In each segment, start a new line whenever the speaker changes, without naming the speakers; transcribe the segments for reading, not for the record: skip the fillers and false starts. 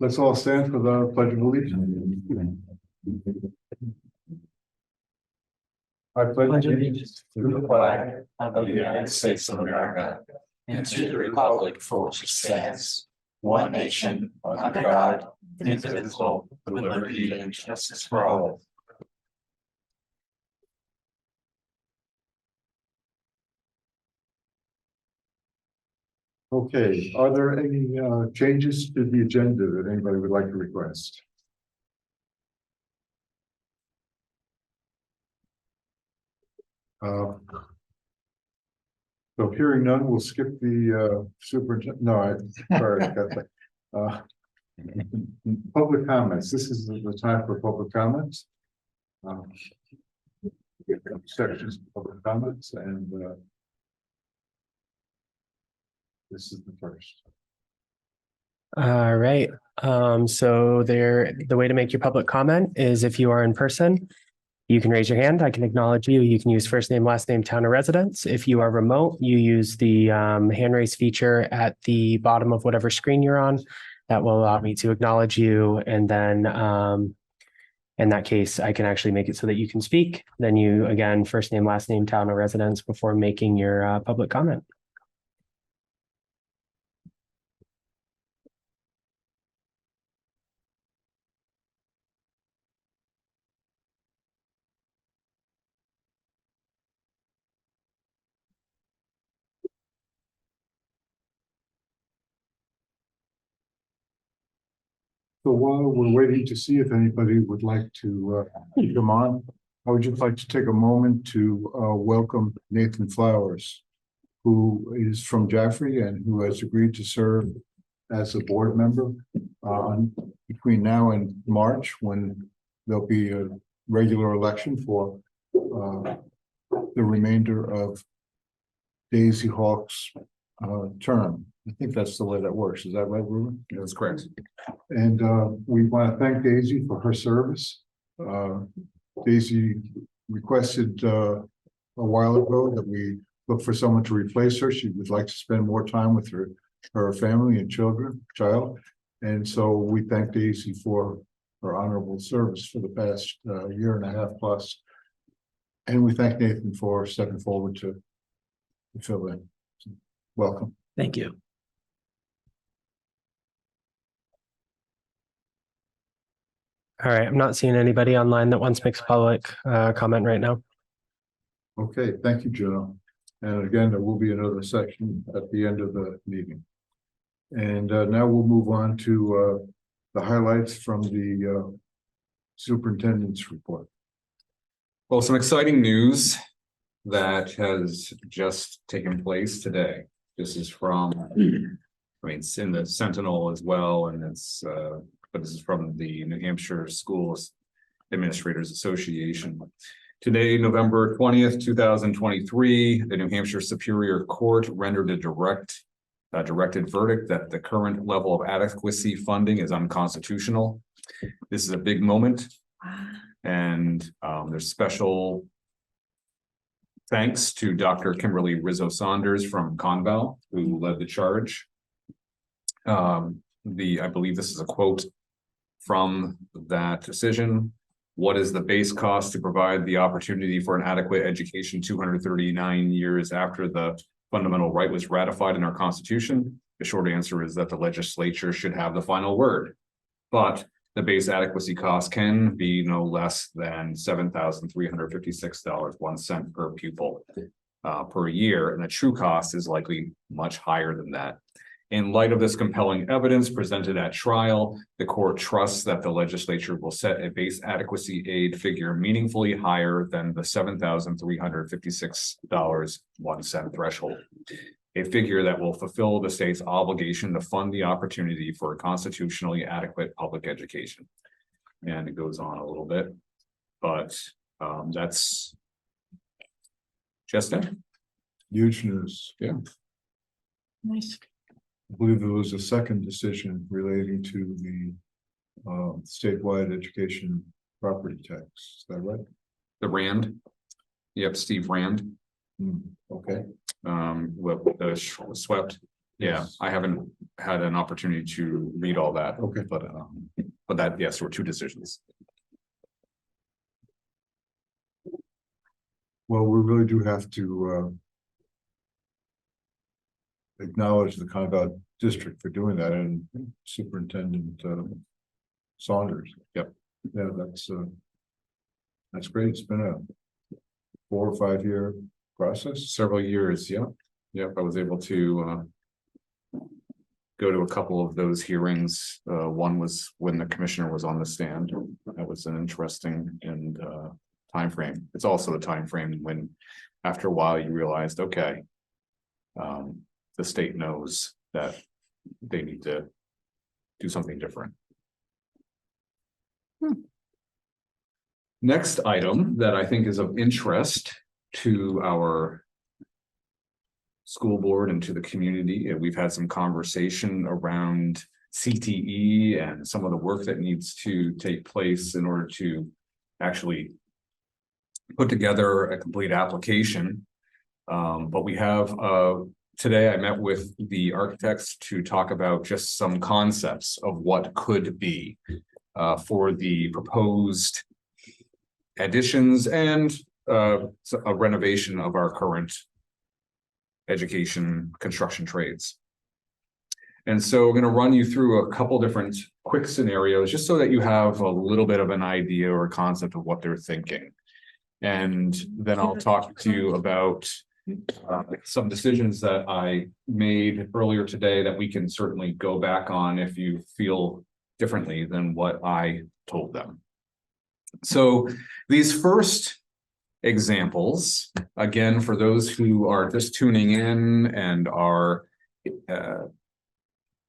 Let's all stand for the Pledge of Allegiance. I pledge allegiance
to the flag of the United States of America and to the republic for which it stands, one nation, under God, indivisible, with liberty and justice for all.
Okay, are there any changes to the agenda that anybody would like to request? So hearing none, we'll skip the superintendent. No, sorry, I got that. Public comments. This is the time for public comments. Sections of public comments, and this is the first.
All right. So the way to make your public comment is if you are in person, you can raise your hand. I can acknowledge you. You can use first name, last name, town of residence. If you are remote, you use the hand raise feature at the bottom of whatever screen you're on. That will allow me to acknowledge you. And then in that case, I can actually make it so that you can speak. Then you, again, first name, last name, town of residence before making your public comment.
So while we're waiting to see if anybody would like to come on, I would just like to take a moment to welcome Nathan Flowers, who is from Jaffrey and who has agreed to serve as a board member between now and March, when there'll be a regular election for the remainder of Daisy Hawk's term. I think that's the way that works. Is that right, Ruben?
That's correct.
And we want to thank Daisy for her service. Daisy requested a while ago that we look for someone to replace her. She would like to spend more time with her family and child. And so we thank Daisy for her honorable service for the past year and a half plus. And we thank Nathan for stepping forward to fill in. Welcome.
Thank you. All right, I'm not seeing anybody online that wants to make a public comment right now.
Okay, thank you, Joe. And again, there will be another section at the end of the meeting. And now we'll move on to the highlights from the superintendent's report.
Well, some exciting news that has just taken place today. This is from, I mean, it's in the Sentinel as well, and it's but this is from the New Hampshire Schools Administrators Association. Today, November 20th, 2023, the New Hampshire Superior Court rendered a directed verdict that the current level of adequacy funding is unconstitutional. This is a big moment, and there's special thanks to Dr. Kimberly Rizzo Saunders from Conval, who led the charge. I believe this is a quote from that decision. What is the base cost to provide the opportunity for an adequate education 239 years after the fundamental right was ratified in our Constitution? The short answer is that the legislature should have the final word, but the base adequacy cost can be no less than $7,356.01 per pupil per year, and the true cost is likely much higher than that. In light of this compelling evidence presented at trial, the court trusts that the legislature will set a base adequacy aid figure meaningfully higher than the $7,356.01 threshold, a figure that will fulfill the state's obligation to fund the opportunity for a constitutionally adequate public education. And it goes on a little bit, but that's just it.
Huge news.
Yeah.
Nice.
I believe there was a second decision relating to the statewide education property tax. Is that right?
The Rand. Yep, Steve Rand.
Okay.
Swept. Yeah, I haven't had an opportunity to read all that.
Okay.
But that, yes, there were two decisions.
Well, we really do have to acknowledge the Conval District for doing that, and Superintendent Saunders.
Yep.
Yeah, that's great. It's been a 4 or 5 year process.
Several years, yeah. Yep, I was able to go to a couple of those hearings. One was when the commissioner was on the stand. That was an interesting and time frame. It's also a time frame when after a while you realized, okay, the state knows that they need to do something different. Next item that I think is of interest to our school board and to the community, and we've had some conversation around CTE and some of the work that needs to take place in order to actually put together a complete application. But we have today I met with the architects to talk about just some concepts of what could be for the proposed additions and a renovation of our current education construction trades. And so we're going to run you through a couple different quick scenarios just so that you have a little bit of an idea or a concept of what they're thinking. And then I'll talk to you about some decisions that I made earlier today that we can certainly go back on if you feel differently than what I told them. So these first examples, again, for those who are just tuning in and are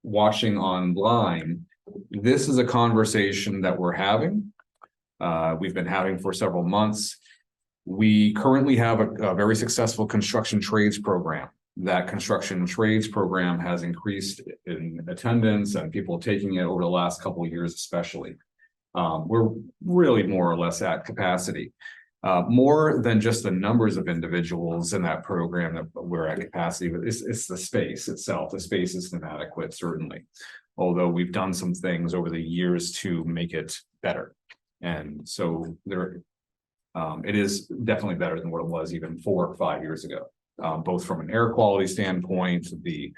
watching online, this is a conversation that we're having. We've been having for several months. We currently have a very successful construction trades program. That construction trades program has increased in attendance and people taking it over the last couple of years, especially. We're really more or less at capacity. More than just the numbers of individuals in that program that we're at capacity, but it's the space itself. The space is inadequate, certainly. Although we've done some things over the years to make it better. And so it is definitely better than what it was even 4 or 5 years ago. Both from an air quality standpoint, the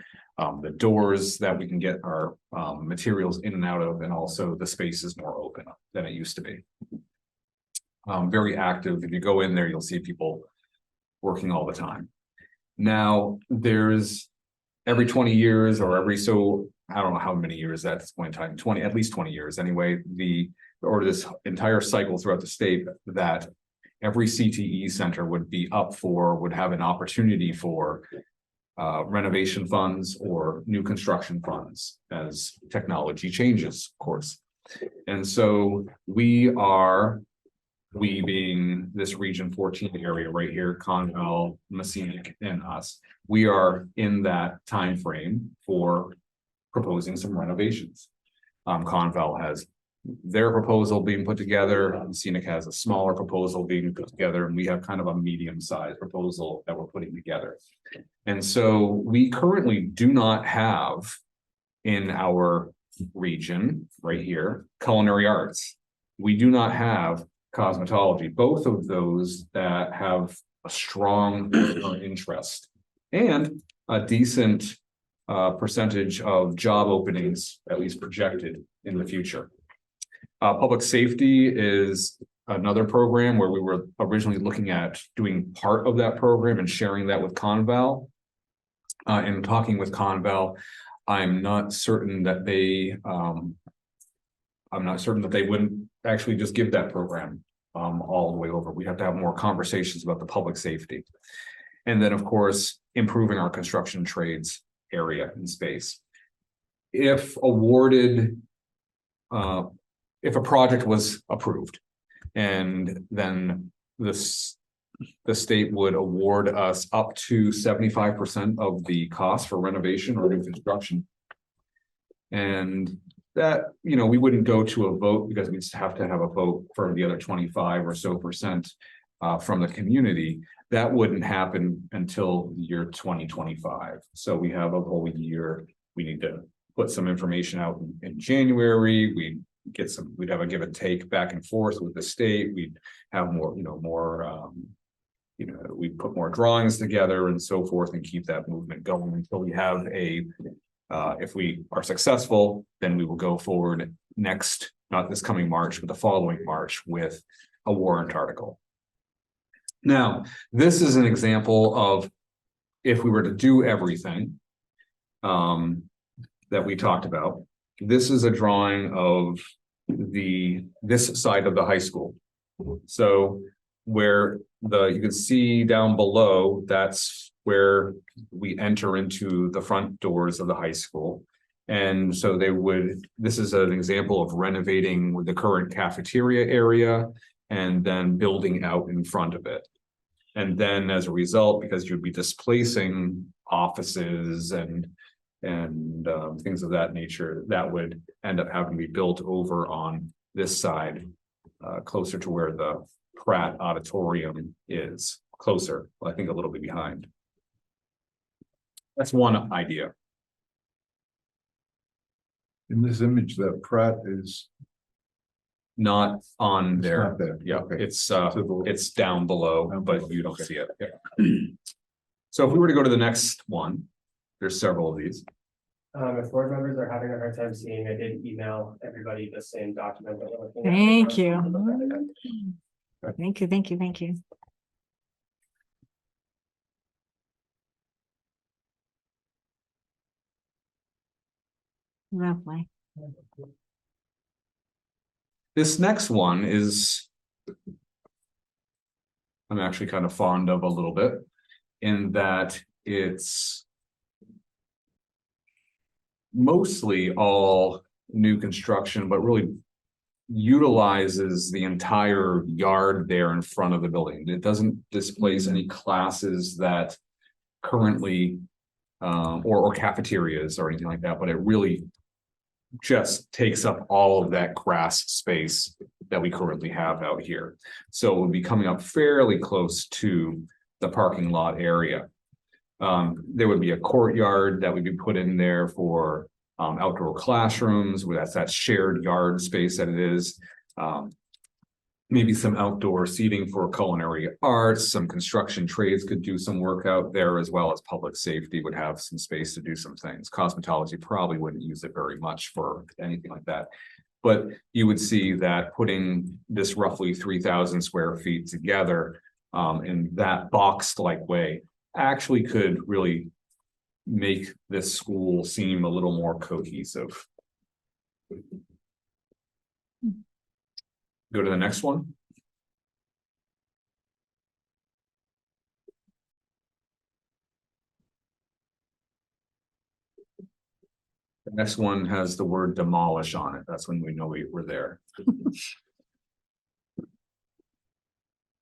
doors that we can get our materials in and out of, and also the space is more open than it used to be. Very active. If you go in there, you'll see people working all the time. Now, there's every 20 years or every I don't know how many years at this point in time, at least 20 years anyway, this entire cycle throughout the state that every CTE center would have an opportunity for renovation funds or new construction funds as technology changes, of course. And so we being this region 14 area right here, Conval, Messinic, and us, we are in that time frame for proposing some renovations. Conval has their proposal being put together, Messinic has a smaller proposal being put together, and we have kind of a medium-sized proposal that we're putting together. And so we currently do not have in our region right here culinary arts. We do not have cosmetology, both of those that have a strong interest and a decent percentage of job openings, at least projected in the future. Public safety is another program where we were originally looking at doing part of that program and sharing that with Conval. And talking with Conval, I'm not certain that they wouldn't actually just give that program all the way over. We have to have more conversations about the public safety. And then, of course, improving our construction trades area and space. If awarded, if a project was approved, and then the state would award us up to 75% of the cost for renovation or new construction. And that, we wouldn't go to a vote because we just have to have a vote for the other 25% or so from the community. That wouldn't happen until the year 2025. So we have a whole year we need to put some information out in January. We'd have a give and take back and forth with the state. We'd have more, we put more drawings together and so forth and keep that movement going until we have if we are successful, then we will go forward next, not this coming March, but the following March with a warrant article. Now, this is an example of if we were to do everything that we talked about. This is a drawing of this side of the high school. So where you can see down below, that's where we enter into the front doors of the high school. And so this is an example of renovating with the current cafeteria area and then building out in front of it. And then as a result, because you'd be displacing offices and things of that nature, that would end up having to be built over on this side, closer to where the Pratt Auditorium is, closer, I think a little bit behind. That's one idea.
In this image, that Pratt is
Not on
it's
there.
not there.
Yeah,
Okay.
it's down below,
Down
but
below,
you don't
okay.
see it. Yeah. So if we were to go to the next one, there's several of these.
If board members are having a hard time seeing, I did email everybody the same document that we're looking at.
Thank you. Thank you, thank you, thank you. Lovely.
This next one is I'm actually kind of fond of a little bit in that it's mostly all new construction, but really utilizes the entire yard there in front of the building. It doesn't displace any classes that currently or cafeterias or anything like that, but it really just takes up all of that grass space that we currently have out here. So it would be coming up fairly close to the parking lot area. There would be a courtyard that would be put in there for outdoor classrooms, where that's that shared yard space that it is. Maybe some outdoor seating for culinary arts, some construction trades could do some work out there, as well as public safety would have some space to do some things. Cosmetology probably wouldn't use it very much for anything like that. But you would see that putting this roughly 3,000 square feet together in that boxed-like way actually could really make this school seem a little more cohesive. Go to the next one. The next one has the word demolish on it. That's when we know we're there.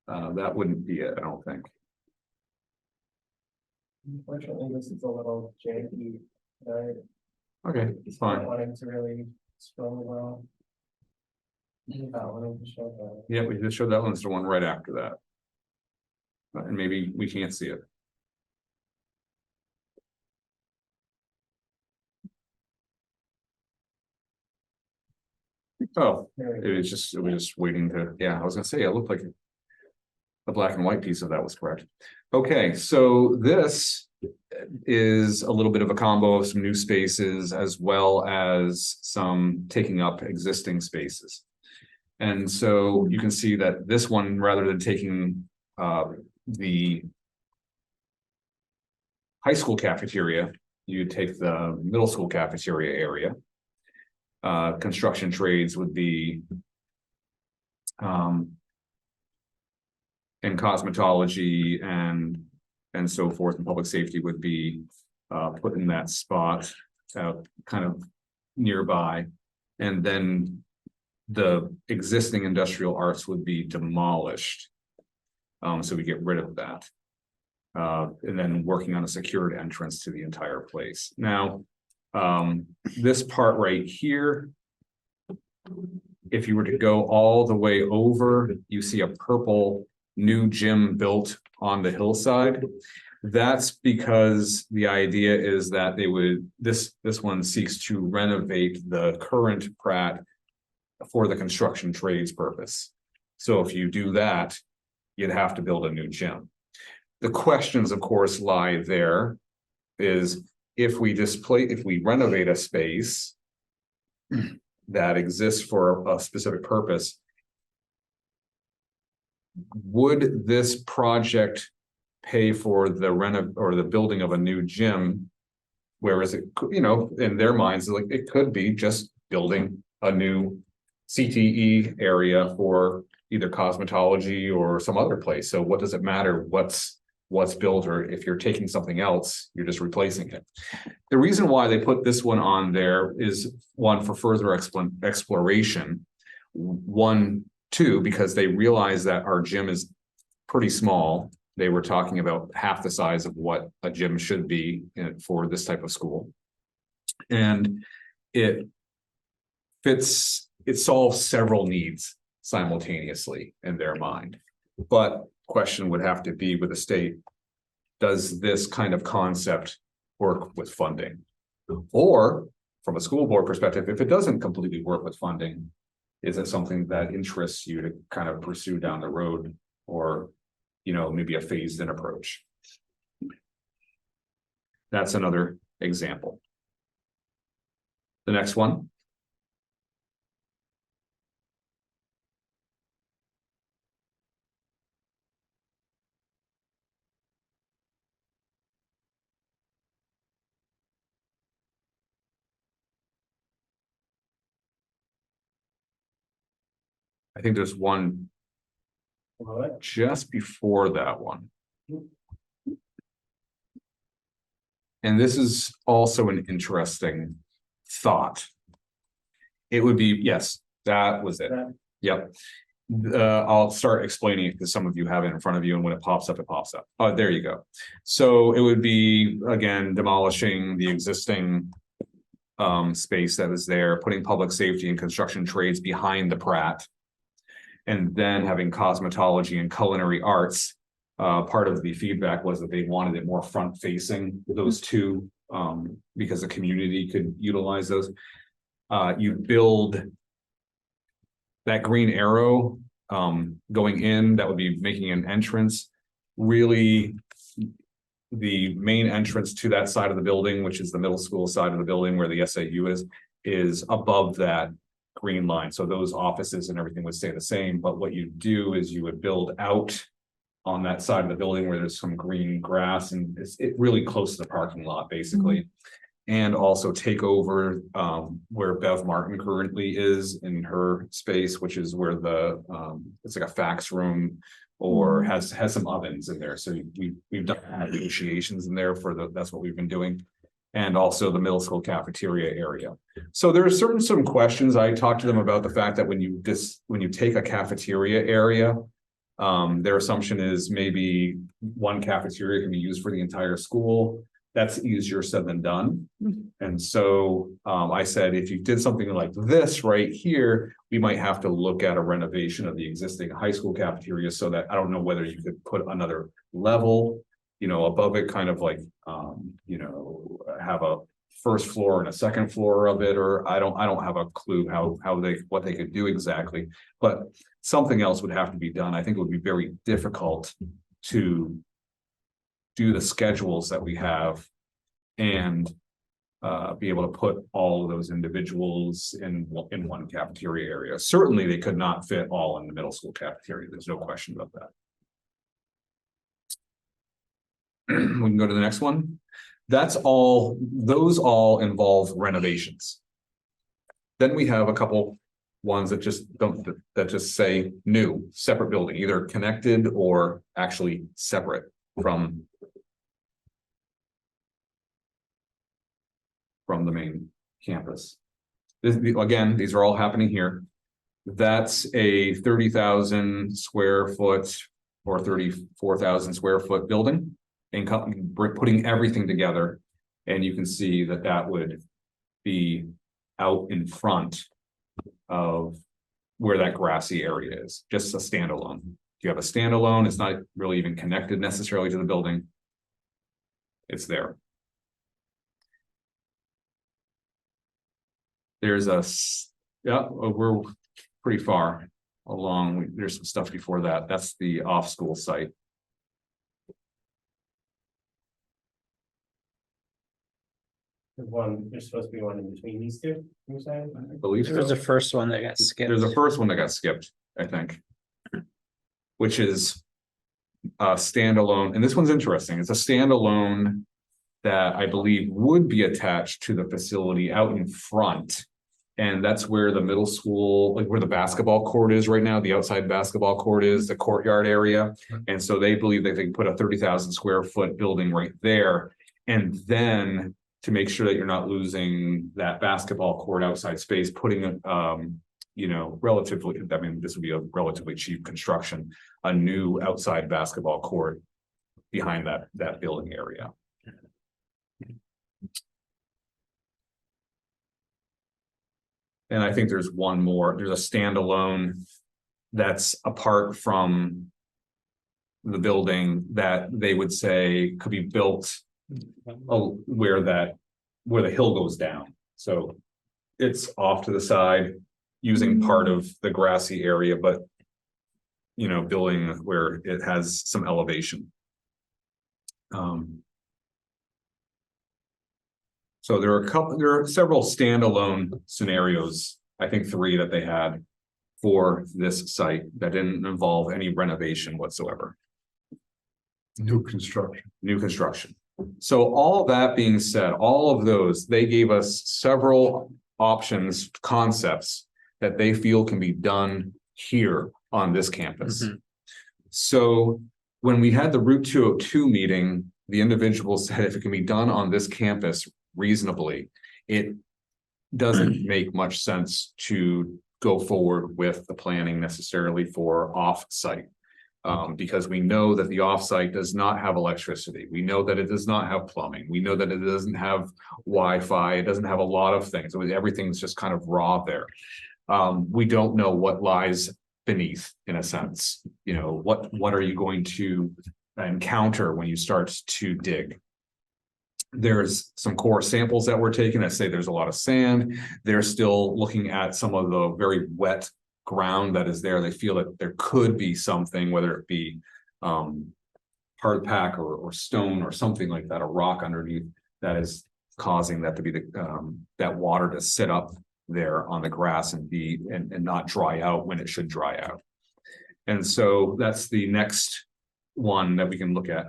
That wouldn't be it, I don't think.
Unfortunately, this is a little janky.
Okay, it's fine.
Wanting to really scroll well. Wanting to show that.
Yeah, we just showed that one. It's the one right after that. And maybe we can't see it. Oh, it was just waiting to, yeah, I was gonna say, it looked like the black and white piece of that was correct. Okay, so this is a little bit of a combo of some new spaces as well as some taking up existing spaces. And so you can see that this one, rather than taking the high school cafeteria, you take the middle school cafeteria area. Construction trades would be and cosmetology and so forth, and public safety would be put in that spot kind of nearby. And then the existing industrial arts would be demolished. So we get rid of that. And then working on a secured entrance to the entire place. Now, this part right here, if you were to go all the way over, you see a purple new gym built on the hillside. That's because the idea is that they would, this one seeks to renovate the current Pratt for the construction trades purpose. So if you do that, you'd have to build a new gym. The questions, of course, lie there is if we renovate a space that exists for a specific purpose, would this project pay for the or the building of a new gym? Whereas it, in their minds, like it could be just building a new CTE area for either cosmetology or some other place. So what does it matter what's built, or if you're taking something else, you're just replacing it. The reason why they put this one on there is one, for further exploration. Two, because they realize that our gym is pretty small. They were talking about half the size of what a gym should be for this type of school. And it solves several needs simultaneously in their mind. But question would have to be with the state, does this kind of concept work with funding? Or from a school board perspective, if it doesn't completely work with funding, is it something that interests you to kind of pursue down the road, or maybe a phased in approach? That's another example. The next one. I think there's one just before that one. And this is also an interesting thought. It would be, yes, that was it. Yep. I'll start explaining it because some of you have it in front of you, and when it pops up, it pops up. Oh, there you go. So it would be, again, demolishing the existing space that was there, putting public safety and construction trades behind the Pratt, and then having cosmetology and culinary arts. Part of the feedback was that they wanted it more front facing, those two, because the community could utilize those. You build that green arrow going in, that would be making an entrance. Really, the main entrance to that side of the building, which is the middle school side of the building where the SAU is above that green line. So those offices and everything would stay the same. But what you do is you would build out on that side of the building where there's some green grass, and it's really close to the parking lot, basically. And also take over where Bev Martin currently is in her space, which is where the it's like a fax room, or has some ovens in there. So we've done negotiations in there that's what we've been doing. And also the middle school cafeteria area. So there are some questions. I talked to them about the fact that when you take a cafeteria area, their assumption is maybe one cafeteria can be used for the entire school. That's easier said than done. And so I said, if you did something like this right here, we might have to look at a renovation of the existing high school cafeteria, so that I don't know whether you could put another level, above it, kind of like, have a first floor and a second floor of it, or I don't have a clue what they could do exactly, but something else would have to be done. I think it would be very difficult to do the schedules that we have and be able to put all of those individuals in one cafeteria area. Certainly they could not fit all in the middle school cafeteria. There's no question about that. We can go to the next one. Those all involve renovations. Then we have a couple ones that just say new, separate building, either connected or actually separate from the main campus. Again, these are all happening here. That's a 30,000 square foot or 34,000 square foot building, and putting everything together. And you can see that would be out in front of where that grassy area is, just a standalone. If you have a standalone, it's not really even connected necessarily to the building. it's there. There's we're pretty far along. There's some stuff before that. That's the off-school site.
There's supposed to be one in between these two, you're saying?
I believe
There was
so.
the first one that got skipped.
There's the first one that got skipped, I think. Which is a standalone, and this one's interesting. It's a standalone that I believe would be attached to the facility out in front. And that's where the middle school, like where the basketball court is right now, the outside basketball court is, the courtyard area. And so they believe that they can put a 30,000 square foot building right there. And then to make sure that you're not losing that basketball court outside space, putting you know, relatively, I mean, this would be a relatively cheap construction, a new outside basketball court behind that building area. And I think there's one more, there's a standalone that's apart from the building that they would say could be built where the hill goes down. So it's off to the side using part of the grassy area, but you know, building where it has some elevation. So there are several standalone scenarios, I think 3 that they had for this site that didn't involve any renovation whatsoever.
New construction.
So all that being said, all of those, they gave us several options, concepts that they feel can be done here on this campus. So when we had the Route 202 meeting, the individual said if it can be done on this campus reasonably, it doesn't make much sense to go forward with the planning necessarily for off-site. Because we know that the offsite does not have electricity. We know that it does not have plumbing. We know that it doesn't have Wi-Fi. It doesn't have a lot of things. Everything's just kind of raw there. We don't know what lies beneath, in a sense. You know, what are you going to encounter when you start to dig? There's some core samples that were taken that say there's a lot of sand. They're still looking at some of the very wet ground that is there. They feel that there could be something, whether it be hard pack or stone or something like that, a rock underneath that is causing that to be that water to sit up there on the grass and not dry out when it should dry out. And so that's the next one that we can look at.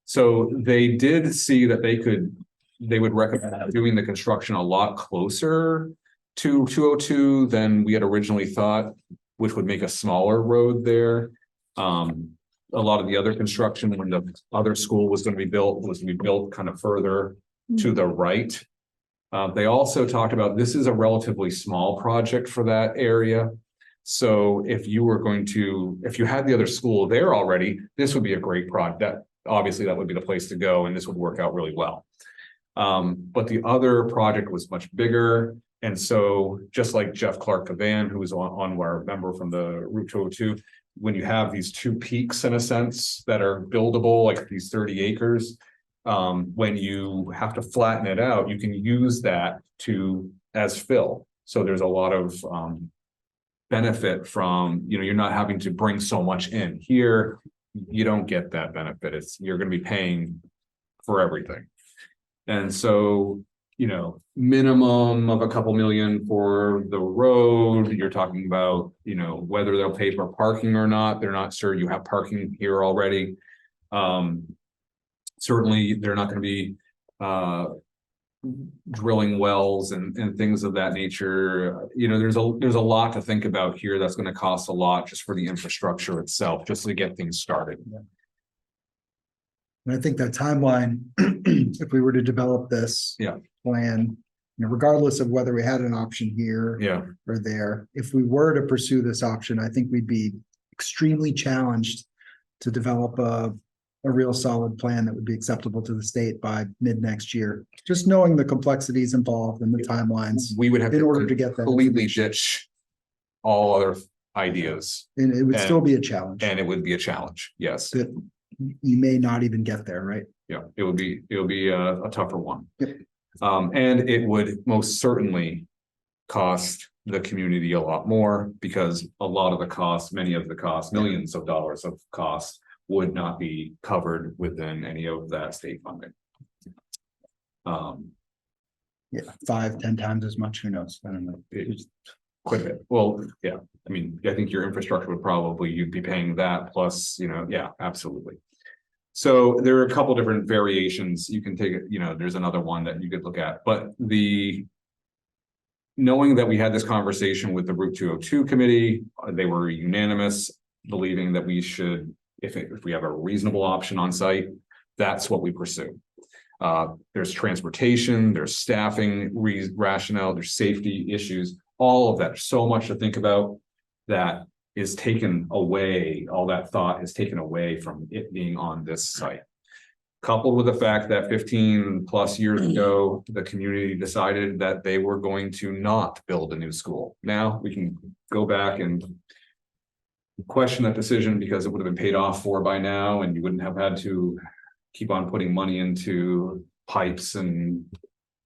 So they did see that they would recommend doing the construction a lot closer to 202 than we had originally thought, which would make a smaller road there. A lot of the other construction when the other school was going to be built kind of further to the right. They also talked about this is a relatively small project for that area. So if you had the other school there already, this would be a great project. Obviously that would be the place to go and this would work out really well. But the other project was much bigger. And so just like Jeff Clark Cavan, who was on our member from the Route 202, when you have these 2 peaks in a sense that are buildable, like these 30 acres, when you have to flatten it out, you can use that as fill. So there's a lot of benefit from, you know, you're not having to bring so much in. Here, you don't get that benefit. You're going to be paying for everything. And so, you know, minimum of a couple million for the road. You're talking about, you know, whether they'll pay for parking or not. They're not sure. You have parking here already. Certainly, they're not going to be drilling wells and things of that nature. You know, there's a lot to think about here that's going to cost a lot just for the infrastructure itself, just to get things started.
And I think that timeline, if we were to develop this
Yeah.
plan, you know, regardless of whether we had an option here
Yeah.
or there, if we were to pursue this option, I think we'd be extremely challenged to develop a real solid plan that would be acceptable to the state by mid next year. Just knowing the complexities involved and the timelines
We would have
in
to
order to get that.
completely
information.
ditch all other ideas,
And it would still be a challenge
and it would be a challenge. Yes.
that you may not even get there, right?
Yeah, it would be a tougher one.
Yep.
And it would most certainly cost the community a lot more because a lot of the costs, many of the costs, millions of dollars of costs would not be covered within any of that state funding.
Yeah, 5-10 times as much, who knows? I don't know.
It's quite a bit. Well, yeah, I mean, I think your infrastructure would probably, you'd be paying that plus, yeah, absolutely. So there are a couple different variations. You can take it, there's another one that you could look at, but knowing that we had this conversation with the Route 202 committee, they were unanimous, believing that we should, if we have a reasonable option on site, that's what we pursue. There's transportation, there's staffing rationale, there's safety issues, all of that. There's so much to think about that is taken away, all that thought is taken away from it being on this site. Coupled with the fact that 15+ years ago, the community decided that they were going to not build a new school. Now we can go back and question that decision because it would have been paid off for by now, and you wouldn't have had to keep on putting money into pipes and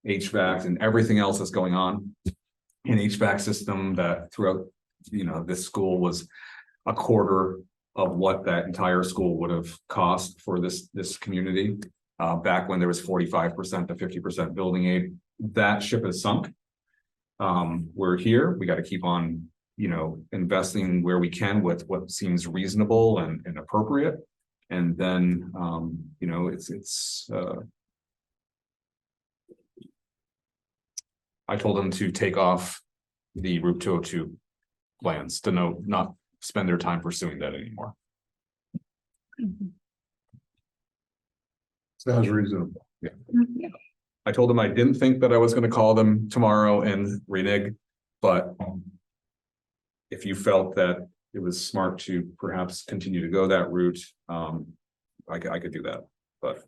HVAC and everything else that's going on. An HVAC system that throughout, this school was a quarter of what that entire school would have cost for this community. Back when there was 45% to 50% building aid, that ship has sunk. We're here, we got to keep on, investing where we can with what seems reasonable and appropriate. And then, I told them to take off the Route 202 plans to not spend their time pursuing that anymore.
Sounds reasonable.
I told them I didn't think that I was going to call them tomorrow and renege, but if you felt that it was smart to perhaps continue to go that route, I could do that. But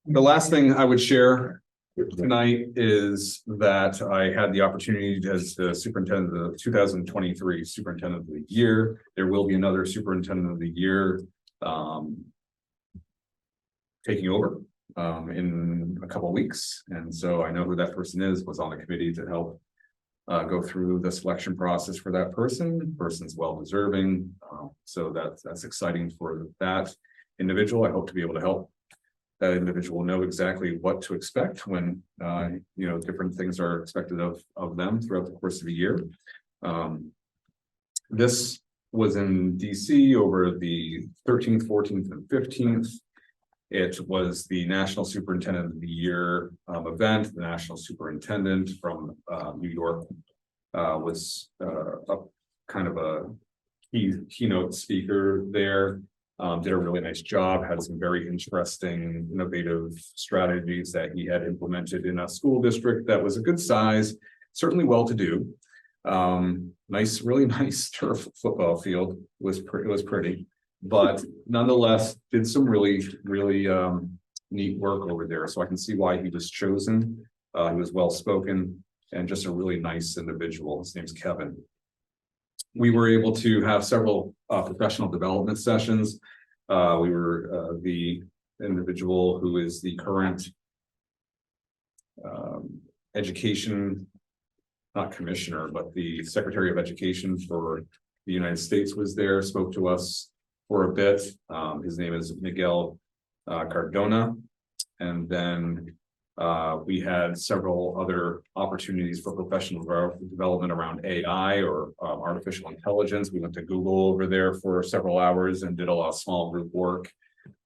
the last thing I would share tonight is that I had the opportunity as the superintendent of the 2023 superintendent of the year. There will be another superintendent of the year taking over in a couple of weeks. And so I know who that person is, was on the committee to help go through the selection process for that person. Person's well deserving. So that's exciting for that individual. I hope to be able to help that individual know exactly what to expect when different things are expected of them throughout the course of a year. This was in DC over the 13th, 14th, and 15th. It was the National Superintendent of the Year event. The National Superintendent from New York was a kind of a keynote speaker there. Did a really nice job, had some very interesting, innovative strategies that he had implemented in a school district that was a good size, certainly well-to-do. Nice, really nice turf football field. It was pretty, but nonetheless did some really neat work over there. So I can see why he was chosen. He was well-spoken and just a really nice individual. His name's Kevin. We were able to have several professional development sessions. We were the individual who is the current education, not commissioner, but the Secretary of Education for the United States was there, spoke to us for a bit. His name is Miguel Cardona. And then we had several other opportunities for professional development around AI or artificial intelligence. We went to Google over there for several hours and did a lot of small group work.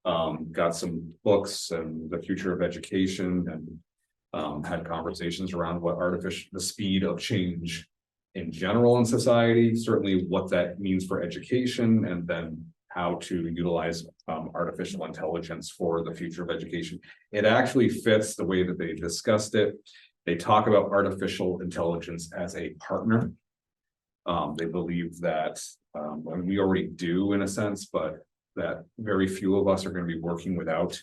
Got some books and the future of education and had conversations around what the speed of change in general in society, certainly what that means for education, and then how to utilize artificial intelligence for the future of education. It actually fits the way that they discussed it. They talk about artificial intelligence as a partner. They believe that, and we already do in a sense, but that very few of us are going to be working without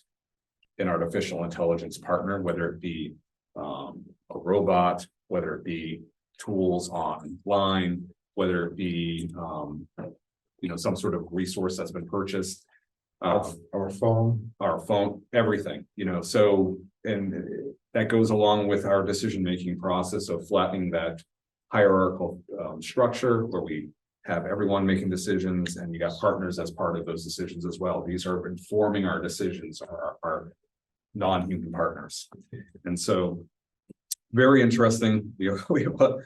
an artificial intelligence partner, whether it be a robot, whether it be tools online, whether it be some sort of resource that's been purchased.
Our phone.
our phone, everything, you know, so, and that goes along with our decision-making process of flattening that hierarchical structure where we have everyone making decisions and you got partners as part of those decisions as well. These are informing our decisions, our non-human partners. And so very interesting. We have a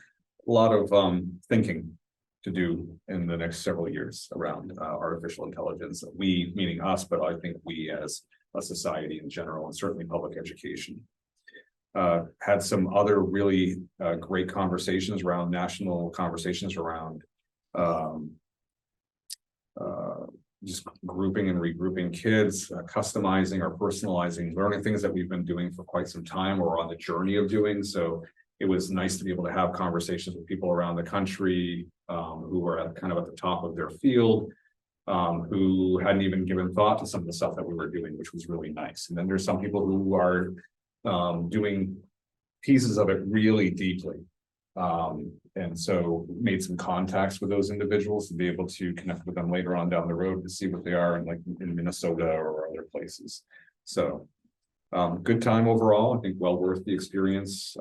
lot of thinking to do in the next several years around artificial intelligence. We, meaning us, but I think we as a society in general, and certainly public education. Had some other really great conversations around national conversations around just grouping and regrouping kids, customizing or personalizing learning, things that we've been doing for quite some time or on the journey of doing. So it was nice to be able to have conversations with people around the country who were at kind of at the top of their field, who hadn't even given thought to some of the stuff that we were doing, which was really nice. And then there's some people who are doing pieces of it really deeply. And so made some contacts with those individuals to be able to connect with them later on down the road to see what they are in, like in Minnesota or other places. So good time overall. I think well worth the experience.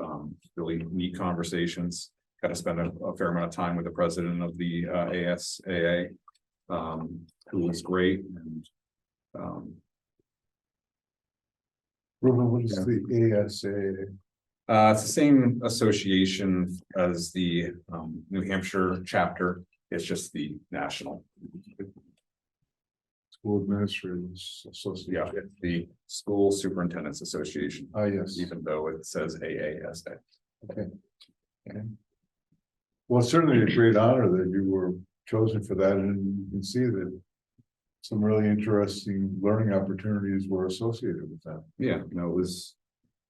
Really neat conversations. Got to spend a fair amount of time with the president of the ASAA, who was great. And
Ruben, what is the ASA?
it's the same association as the New Hampshire chapter. It's just the national.
School Administrators Association.
Yeah, the School Superintendents Association,
Ah, yes.
even though it says AASA.
Okay. Okay. Well, it's certainly a great honor that you were chosen for that, and you can see that some really interesting learning opportunities were associated with that.
Yeah, you know,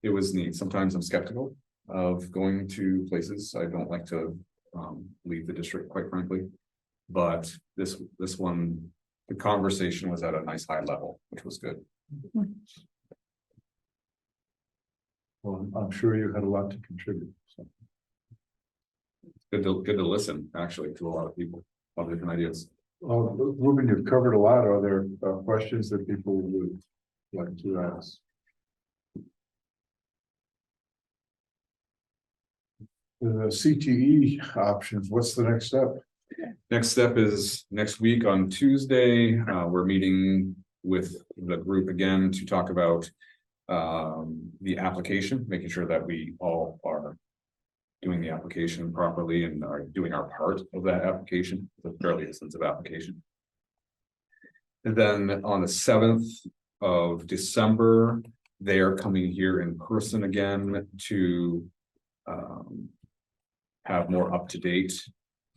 it was neat. Sometimes I'm skeptical of going to places. I don't like to leave the district, quite frankly. But this one, the conversation was at a nice high level, which was good.
Well, I'm sure you had a lot to contribute. So.
Good to listen, actually, to a lot of people, a lot of different ideas.
Ruben, you've covered a lot. Are there questions that people would like to ask? The CTE options, what's the next step?
Next step is next week on Tuesday. We're meeting with the group again to talk about the application, making sure that we all are doing the application properly and are doing our part of that application, the fairly extensive application. And then on the 7th of December, they are coming here in person again to have more up-to-date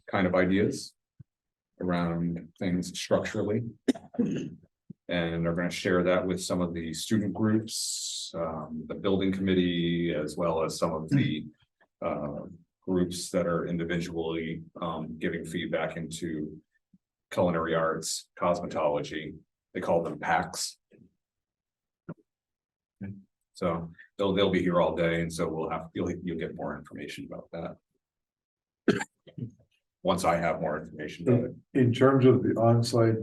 kind of ideas around things structurally. And they're going to share that with some of the student groups, the building committee, as well as some of the groups that are individually giving feedback into culinary arts, cosmetology. They call them PACs. So they'll be here all day, and so you'll get more information about that once I have more information about it.
In terms of the on-site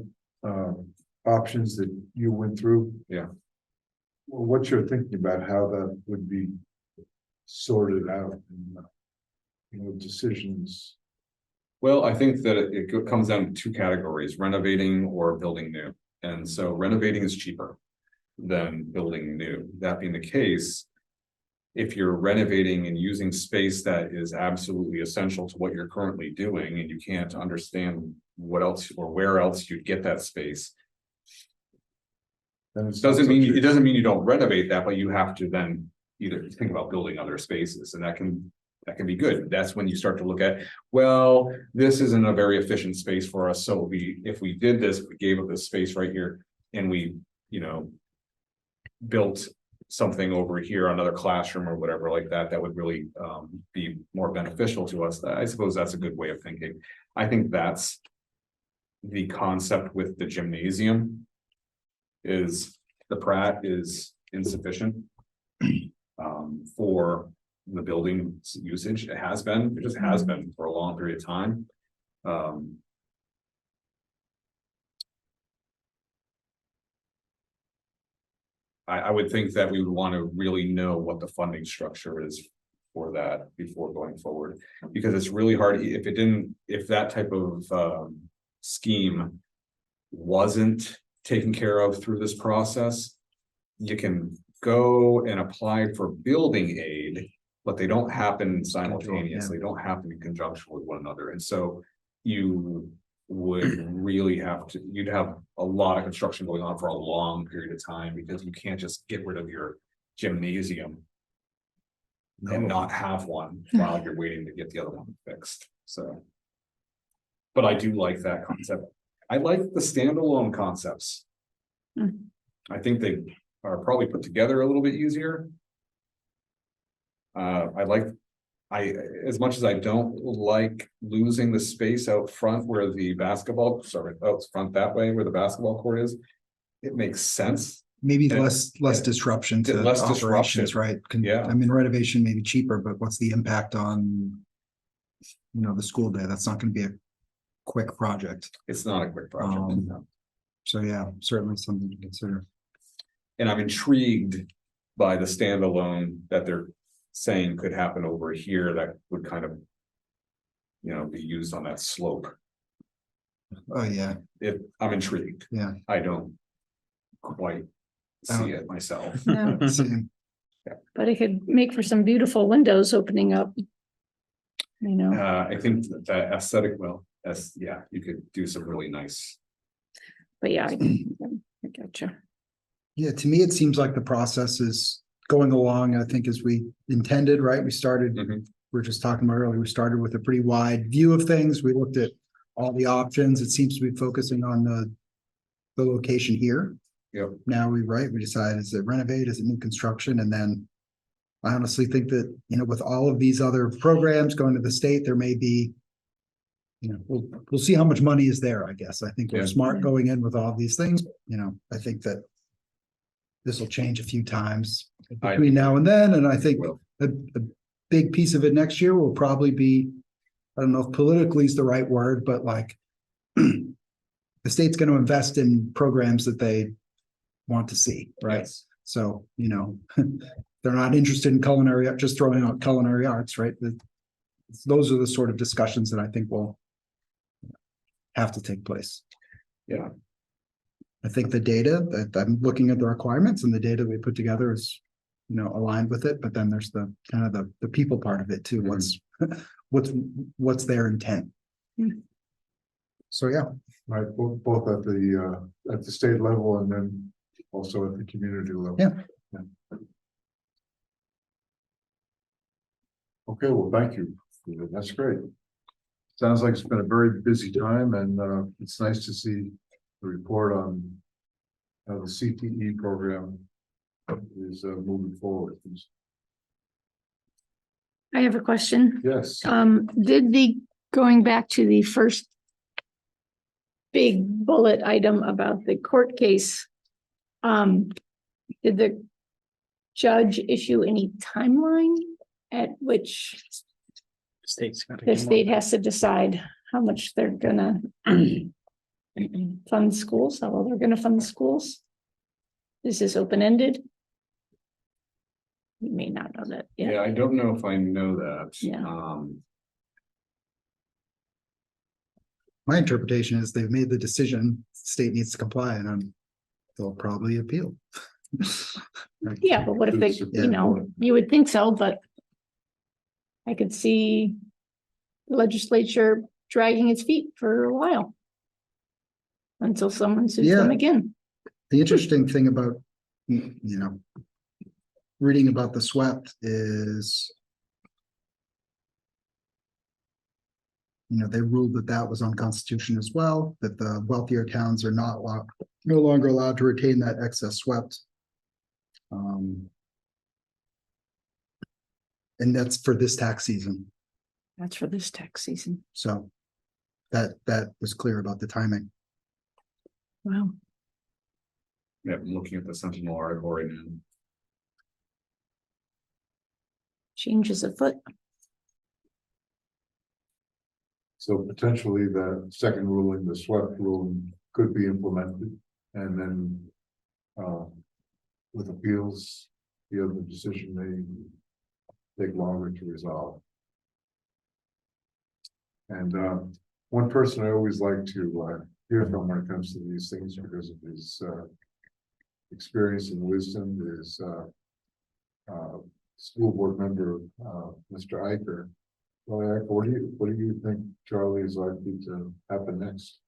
options that you went through.
Yeah.
Well, what's your thinking about how that would be sorted out and, decisions?
Well, I think that it comes down to two categories: renovating or building new. And so renovating is cheaper than building new. That being the case, if you're renovating and using space that is absolutely essential to what you're currently doing, and you can't understand what else or where else you'd get that space,
Then it
doesn't mean you don't renovate that, but you have to then either think about building other spaces, and that can be good. That's when you start to look at, well, this isn't a very efficient space for us. So if we did this, we gave up this space right here, and we, built something over here, another classroom or whatever like that, that would really be more beneficial to us. I suppose that's a good way of thinking. I think that's the concept with the gymnasium. Is the Pratt is insufficient for the building usage. It has been, it just has been for a long period of time. I would think that we would want to really know what the funding structure is for that before going forward. Because it's really hard, if that type of scheme wasn't taken care of through this process, you can go and apply for building aid, but they don't happen simultaneously, don't happen in conjunction with one another. And so you would really you'd have a lot of construction going on for a long period of time, because you can't just get rid of your gymnasium and not have one while you're waiting to get the other one fixed, so. But I do like that concept. I like the standalone concepts. I think they are probably put together a little bit easier. As much as I don't like losing the space out front where the out front that way where the basketball court is, it makes sense.
Maybe
Yeah.
less disruption to
Less
operations,
disruption.
right?
Yeah.
I mean, renovation may be cheaper, but what's the impact on, the school day? That's not gonna be a quick project.
It's not a quick project.
Um, So yeah, certainly something to consider.
And I'm intrigued by the standalone that they're saying could happen over here that would kind of, be used on that slope.
Oh, yeah,
I'm intrigued.
yeah.
I don't quite see it myself.
No,
Same.
but it could make for some beautiful windows opening up.
I think that aesthetic, you could do some really nice.
But yeah, I gotcha.
Yeah, to me, it seems like the process is going along, I think, as we intended, right? We started,
Mhm.
we were just talking about earlier, we started with a pretty wide view of things. We looked at all the options. It seems to be focusing on the location here.
Yep.
Now we decide, is it renovate, is it new construction? And then I honestly think that, with all of these other programs going to the state, there may be, we'll see how much money is there, I guess. I think we're
Yeah.
smart going in with all of these things, I think that this will change a few times between now and then, and I think
Well,
a big piece of it next year will probably be, I don't know if politically is the right word, but like the state's going to invest in programs that they want to see, right?
yes.
So, they're not interested in culinary, just throwing out culinary arts, right? Those are the sort of discussions that I think will have to take place.
Yeah.
I think the data that I'm looking at the requirements and the data we put together is, aligned with it, but then there's the kind of the people part of it too. What's their intent? So, yeah.
Right, both at the state level and then also at the community level.
Yeah.
Okay, well, thank you. That's great. Sounds like it's been a very busy time and it's nice to see the report on how the CTE program is moving forward.
I have a question.
Yes,
Going back to the first big bullet item about the court case, did the judge issue any timeline at which the state has to decide how much they're gonna fund schools, how well they're gonna fund the schools? Is this open-ended? You may not know that.
Yeah, I don't know if I know that.
Yeah.
My interpretation is they've made the decision, state needs to comply, and they'll probably appeal.
Yeah, but what if they, you would think so, but I could see the legislature dragging its feet for a while until someone sues them
Yeah.
again.
The interesting thing about, reading about the SWEPT is, they ruled that was unconstitutional as well, that the wealthier towns are no longer allowed to retain that excess SWEPT. And that's for this tax season.
That's for this tax season.
So that was clear about the timing.
Wow.
Yeah, I'm looking at the Sentinel article right now.
Changes afoot.
so potentially the second ruling, the SWEPT ruling could be implemented and then with appeals, the other decision may take longer to resolve. And one person I always like to hear from when it comes to these things because of his experience and wisdom is school board member Mr. Iker. Well, Iker, what do you think Charlie is likely to happen next?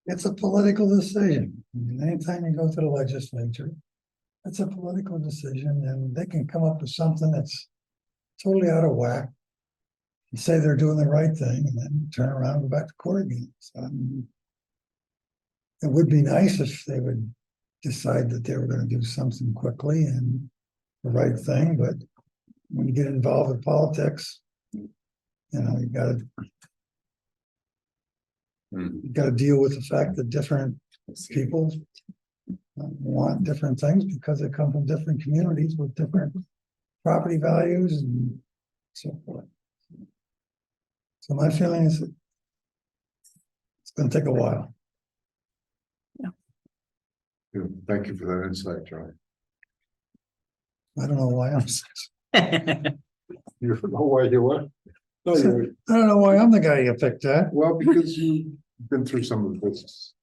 It's a political decision. I mean, anytime you go to the legislature, it's a political decision and they can come up with something that's totally out of whack. And say they're doing the right thing and then turn around and go back to court again. So, it would be nice if they would decide that they were going to do something quickly and the right thing, but when you get involved in politics, you know, you gotta deal with the fact that different people want different things because they come from different communities with different property values and so forth. So my feeling is that it's gonna take a while.
Yeah, thank you for that insight, Charlie.
I don't know why I'm,
You know why you what? No, you,
I don't know why I'm the guy you picked at.
well, because you've been through some of this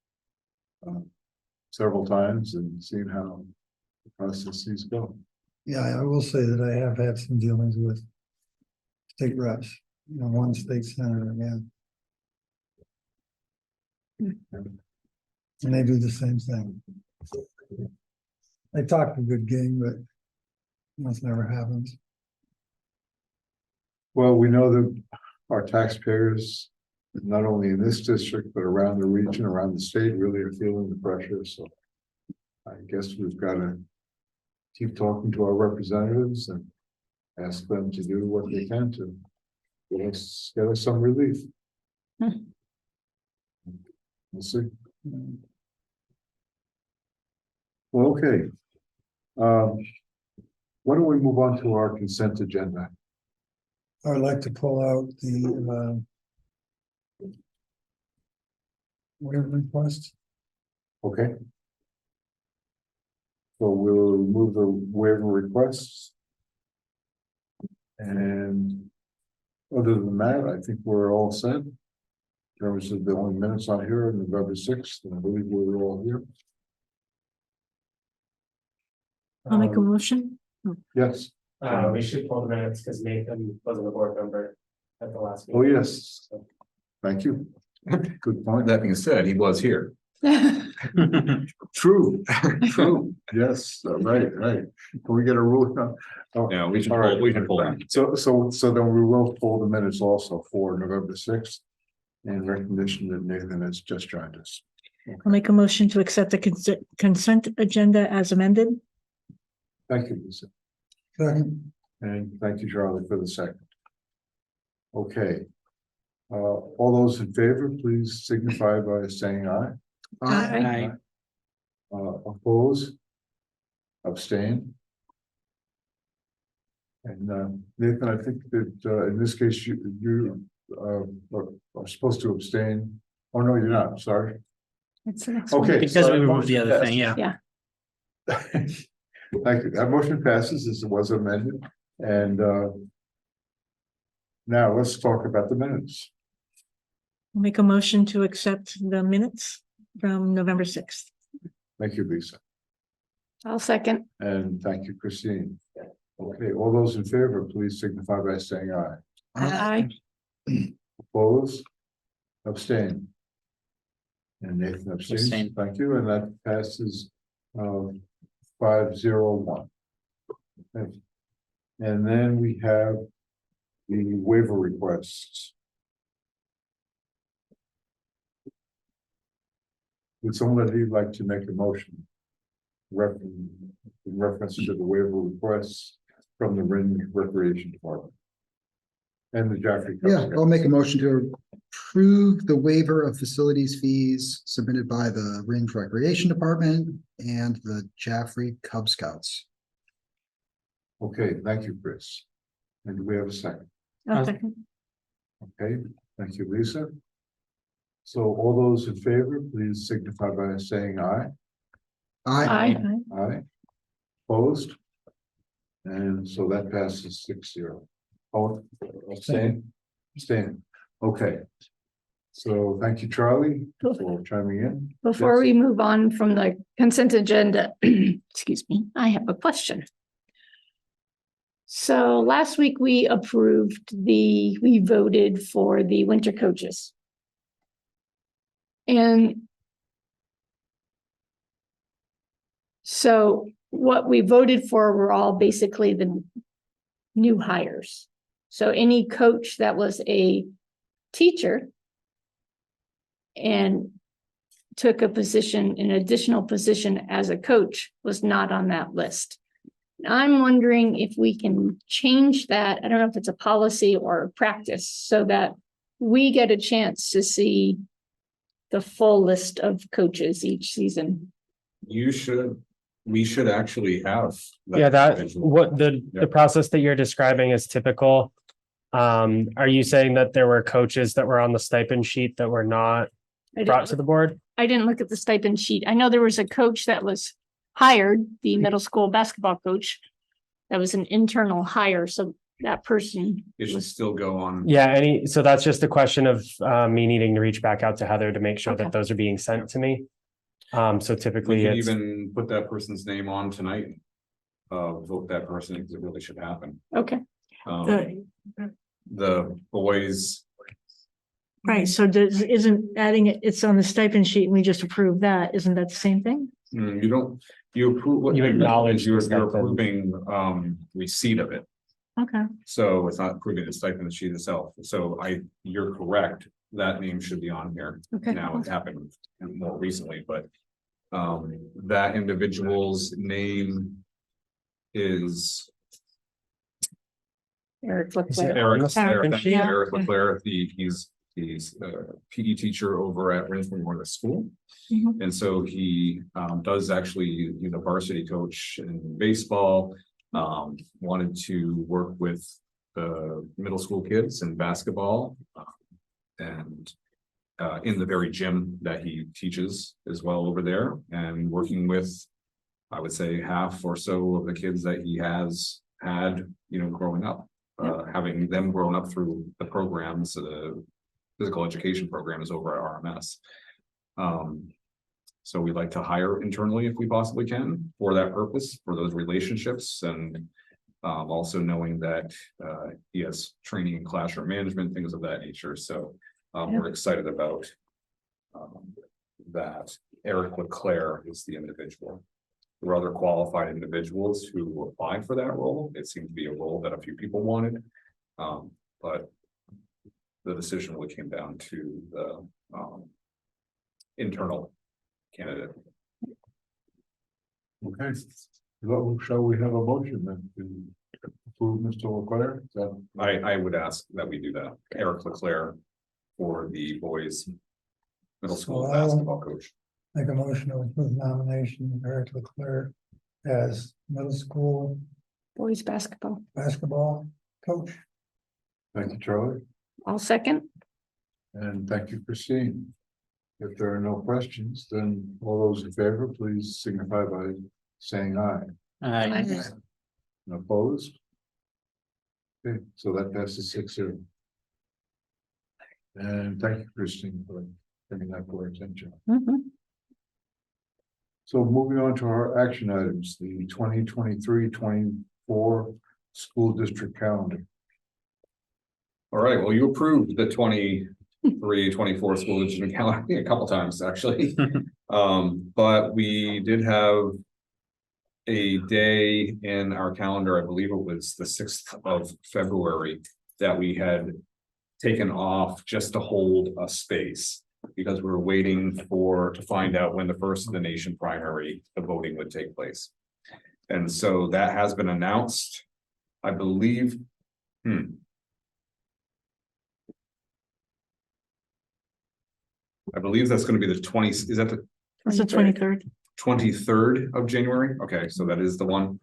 several times and seen how the processes go.
Yeah, I will say that I have had some dealings with state reps, you know, one state senator, yeah. And they do the same thing. They talk a good game, but nothing ever happens.
Well, we know that our taxpayers, not only in this district, but around the region, around the state, really are feeling the pressure, so. I guess we've got to keep talking to our representatives and ask them to do what they can to get us some relief. We'll see. Well, okay. Why don't we move on to our consent agenda?
I would like to pull out the waiver request.
Okay. So we'll remove the waiver requests. And other than that, I think we're all set. In terms of the only minutes on here, November 6th, and I believe we're all here.
I'll make a motion.
Yes,
We should pull the minutes because Nathan wasn't a board member at the last
oh,
meeting.
yes, thank you. Good point.
That being said, he was here.
True, true, yes, right. Can we get a rule? Oh,
Yeah, we should
all right.
pull, we can pull that.
So then we will pull the minutes also for November 6th. In recognition that Nathan has just joined us.
I'll make a motion to accept the consent agenda as amended.
Thank you, Lisa.
Second.
And thank you, Charlie, for the second. Okay. All those in favor, please signify by saying aye.
Aye.
Oppose? Abstain? And Nathan, I think that in this case, you are supposed to abstain. Oh, no, you're not, sorry.
It's the next one.
Okay.
Because
so
we
that
removed the
motion
other thing, yeah.
passes. Thank you. That motion passes as it was amended. And now let's talk about the minutes.
I'll make a motion to accept the minutes from November 6th.
Thank you, Lisa.
I'll second.
And thank you, Christine. Okay, all those in favor, please signify by saying aye.
Aye.
Oppose? Abstain? And Nathan abstains.
Abstain.
Thank you, and that passes 5-0-1. Thank you. And then we have the waiver requests. Would somebody like to make a motion? In reference to the waiver requests from the Rin Recreation Department. And the Jaffrey. Cub
Yeah,
Scouts.
I'll make a motion to approve the waiver of facilities fees submitted by the Ringe Recreation Department and the Jaffrey Cub Scouts.
Okay, thank you, Chris. And do we have a second?
I'll second.
Okay, thank you, Lisa. So all those in favor, please signify by saying aye.
Aye.
Aye. Opposed? And so that passes 6-0. Oh, abstain? Abstain. Okay. So thank you, Charlie, for chiming in.
Before
Yes.
we move on from the consent agenda, excuse me, I have a question. So last week we we voted for the winter coaches. And so what we voted for were all basically the new hires. So any coach that was a teacher and took a position, an additional position as a coach was not on that list. I'm wondering if we can change that. I don't know if it's a policy or a practice so that we get a chance to see the full list of coaches each season.
We should actually have.
Yeah, that,
individual.
what the
Yeah.
process that you're describing is typical. Are you saying that there were coaches that were on the stipend sheet that were not brought to the board?
I didn't look at the stipend sheet. I know there was a coach that was hired, the middle school basketball coach. That was an internal hire, so that person
It should
was,
still go on.
Yeah, so that's just a question of me needing to reach back out to Heather to make sure
Okay.
that those are being sent to me. So
We
typically
can
it's,
even put that person's name on tonight. Vote that person because it really should happen.
okay.
The boys,
Right, so isn't adding it, it's on the stipend sheet and we just approve that, isn't that the same thing?
you don't, you approve. what
You acknowledge the
You're
stipend.
approving receipt of it.
Okay,
So it's not approving the stipend sheet itself. So you're correct. That name should be on here.
okay.
Now it happened more recently, but that individual's name is
Eric
Is it
Leclerc.
on the stipend
Eric
sheet?
Eric Leclerc. He's a PE teacher over at Rensselaer Memorial School.
Mhm.
And so he does actually, varsity coach in baseball. Wanted to work with the middle school kids in basketball. And in the very gym that he teaches as well over there, and working with, I would say, half or so of the kids that he has had, growing up. Having them grown up through the programs, the physical education programs over at RMS. So we'd like to hire internally if we possibly can for that purpose, for those relationships, and also knowing that he has training in classroom management, things of that nature. So we're excited about that. Eric Leclerc is the individual. There were other qualified individuals who applied for that role. It seemed to be a role that a few people wanted. But the decision really came down to the internal candidate.
Okay. Well, shall we have a motion then to approve Mr. Leclerc? Is that-
I would ask that we do that. Eric Leclerc for the boys middle school
So,
basketball coach.
Make a motion to approve nomination of Eric Leclerc as middle school
Boys basketball.
basketball coach.
Thank you, Charlie,
I'll second.
and thank you, Christine. If there are no questions, then all those in favor, please signify by saying aye.
Aye.
And opposed? Okay, so that passes 6-0. And thank you, Christine, for bringing that to our attention.
Mhm.
So moving on to our action items, the 2023-24 school district calendar.
All right, well, you approved the 23-24 school district calendar a couple times, actually. But we did have a day in our calendar, I believe it was the 6th of February, that we had taken off just to hold a space. Because we were waiting to find out when the first of the nation primary, the voting would take place. And so that has been announced, I believe. I believe that's gonna be the 20, is that the
It's the 23rd.
23rd of January? Okay, so that is the one.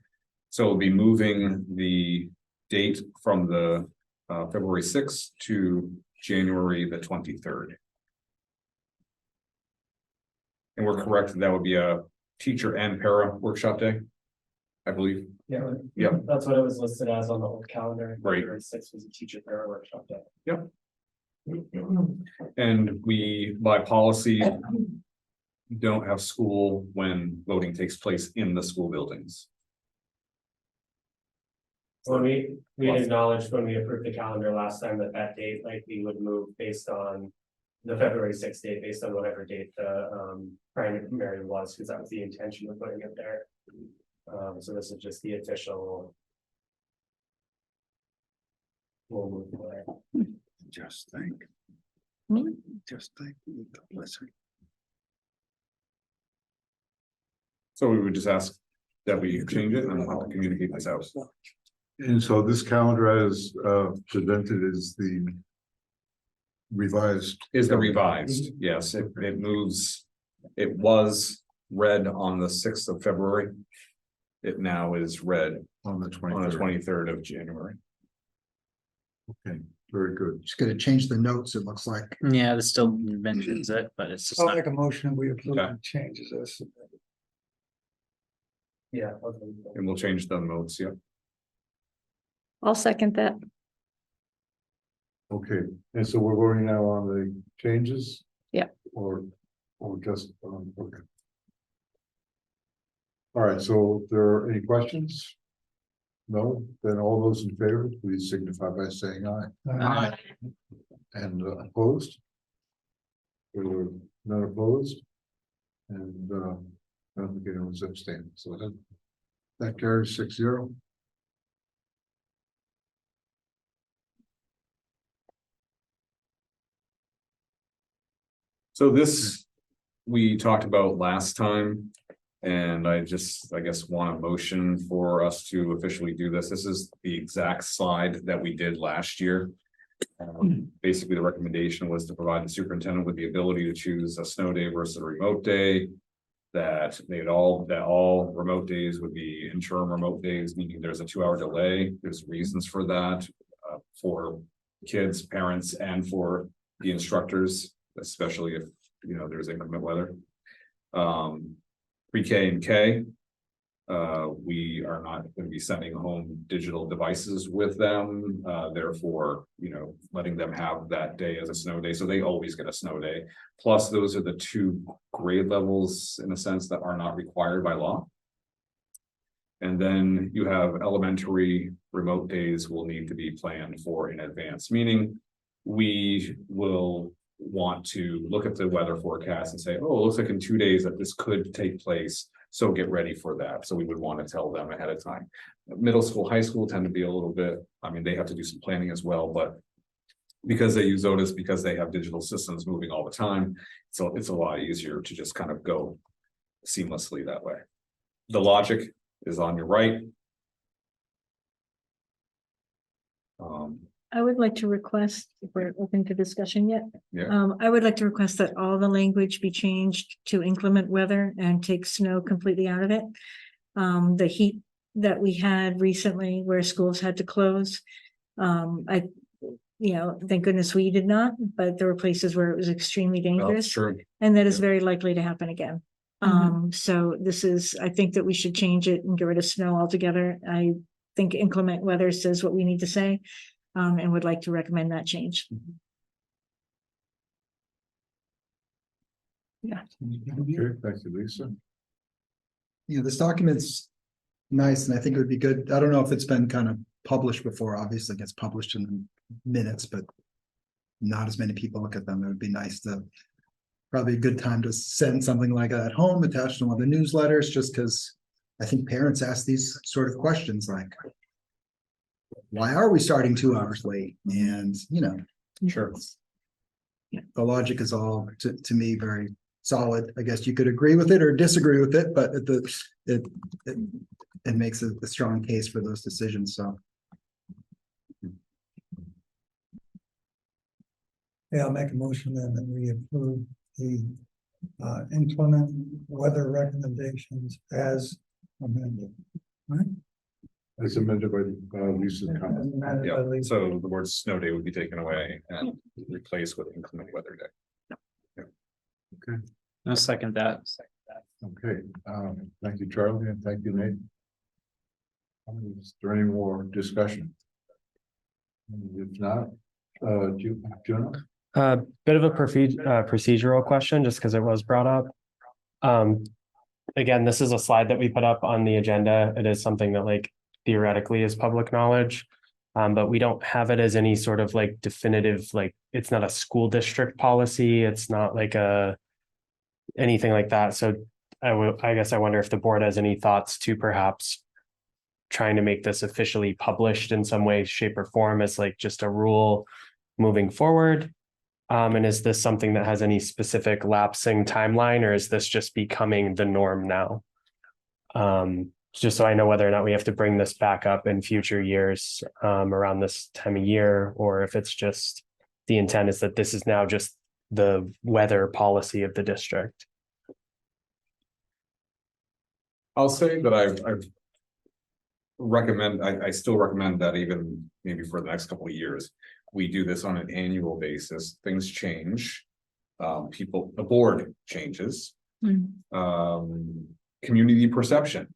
So we'll be moving the date from the February 6th to January the 23rd. And we're correct, that would be a teacher and para workshop day. I believe,
Yeah.
Yep.
That's what it was listed as on the old calendar.
Right.
February 6th was a teacher para workshop day.
and we, by policy, don't have school when voting takes place in the school buildings.
When we acknowledged when we approved the calendar last time that date likely would move based on the February 6th date, based on whatever date the primary was, because that was the intention of putting it there. So this is just the official. We'll move away.
Just think.
Hmm?
Just think. Listen.
So we would just ask that we change it and then I'll communicate this out.
And so this calendar as presented is the revised.
Is the revised, yes, it moves, it was read on the 6th of February. It now is read
On the
on the
23rd.
23rd of January.
Okay, very good.
Just gonna change the notes, it looks like.
Yeah, this still mentions it, but it's just
I'll
not.
make a motion, we approve
Okay.
the changes as submitted.
Yeah. Okay.
And we'll change the notes, yeah.
I'll second that.
Okay, and so we're voting now on the changes?
Yeah.
Or just, okay. All right, so there are any questions? No, then all those in favor, please signify by saying aye. And opposed? There were none opposed? And I don't think anyone was abstaining, so that carries 6-0.
So this, we talked about last time. And I guess want a motion for us to officially do this. This is the exact slide that we did last year. Basically, the recommendation was to provide the superintendent with the ability to choose a snow day versus a remote day. That all remote days would be interim remote days, meaning there's a 2-hour delay. There's reasons for that, for kids, parents, and for the instructors, especially if, there's inclement weather. Pre-K and K, we are not going to be sending home digital devices with them, therefore, letting them have that day as a snow day, so they always get a snow day. Plus, those are the 2 grade levels, in a sense, that are not required by law. And then you have elementary remote days will need to be planned for in advance, meaning we will want to look at the weather forecast and say, oh, it looks like in 2 days that this could take place. So get ready for that. So we would want to tell them ahead of time. Middle school, high school tend to be a little bit, they have to do some planning as well, but because they use Otis, because they have digital systems moving all the time, so it's a lot easier to just kind of go seamlessly that way. The logic is on your right.
I would like to request, if we're open to discussion yet.
Yeah.
I would like to request that all the language be changed to inclement weather and take snow completely out of it. The heat that we had recently where schools had to close. Thank goodness we did not, but there were places where it was extremely dangerous.
Sure.
And that is very likely to happen again. So I think that we should change it and get rid of snow altogether. I think inclement weather says what we need to say. And would like to recommend that change.
Okay, thank you, Lisa.
This document's nice, and I think it would be good. I don't know if it's been kind of published before. Obviously, it gets published in minutes, but not as many people look at them. It would be nice to, probably a good time to send something like that home, attached to one of the newsletters, just because I think parents ask these sort of questions like, why are we starting 2 hours late? And,
Sure.
the logic is all, to me, very solid. I guess you could agree with it or disagree with it, but it makes a strong case for those decisions, so.
Yeah, I'll make a motion then that we approve the inclement weather recommendations as amended.
As amended by Lisa's comment.
Amended
Yeah,
by Lisa.
so the word snow day would be taken away and replaced with inclement weather day.
I'll second that.
Okay, thank you, Charlie, and thank you, Nate. Is there any more discussion? If not, Juno?
Bit of a procedural question, just because it was brought up. Again, this is a slide that we put up on the agenda. It is something that like theoretically is public knowledge. But we don't have it as any sort of like definitive, like, it's not a school district policy. It's not like anything like that. So I guess I wonder if the board has any thoughts to perhaps trying to make this officially published in some way, shape, or form as like just a rule moving forward. And is this something that has any specific lapsing timeline, or is this just becoming the norm now? Just so I know whether or not we have to bring this back up in future years around this time of year, or if it's just the intent is that this is now just the weather policy of the district.
I'll say that I've I still recommend that even maybe for the next couple of years, we do this on an annual basis. Things change. The board changes. Community perception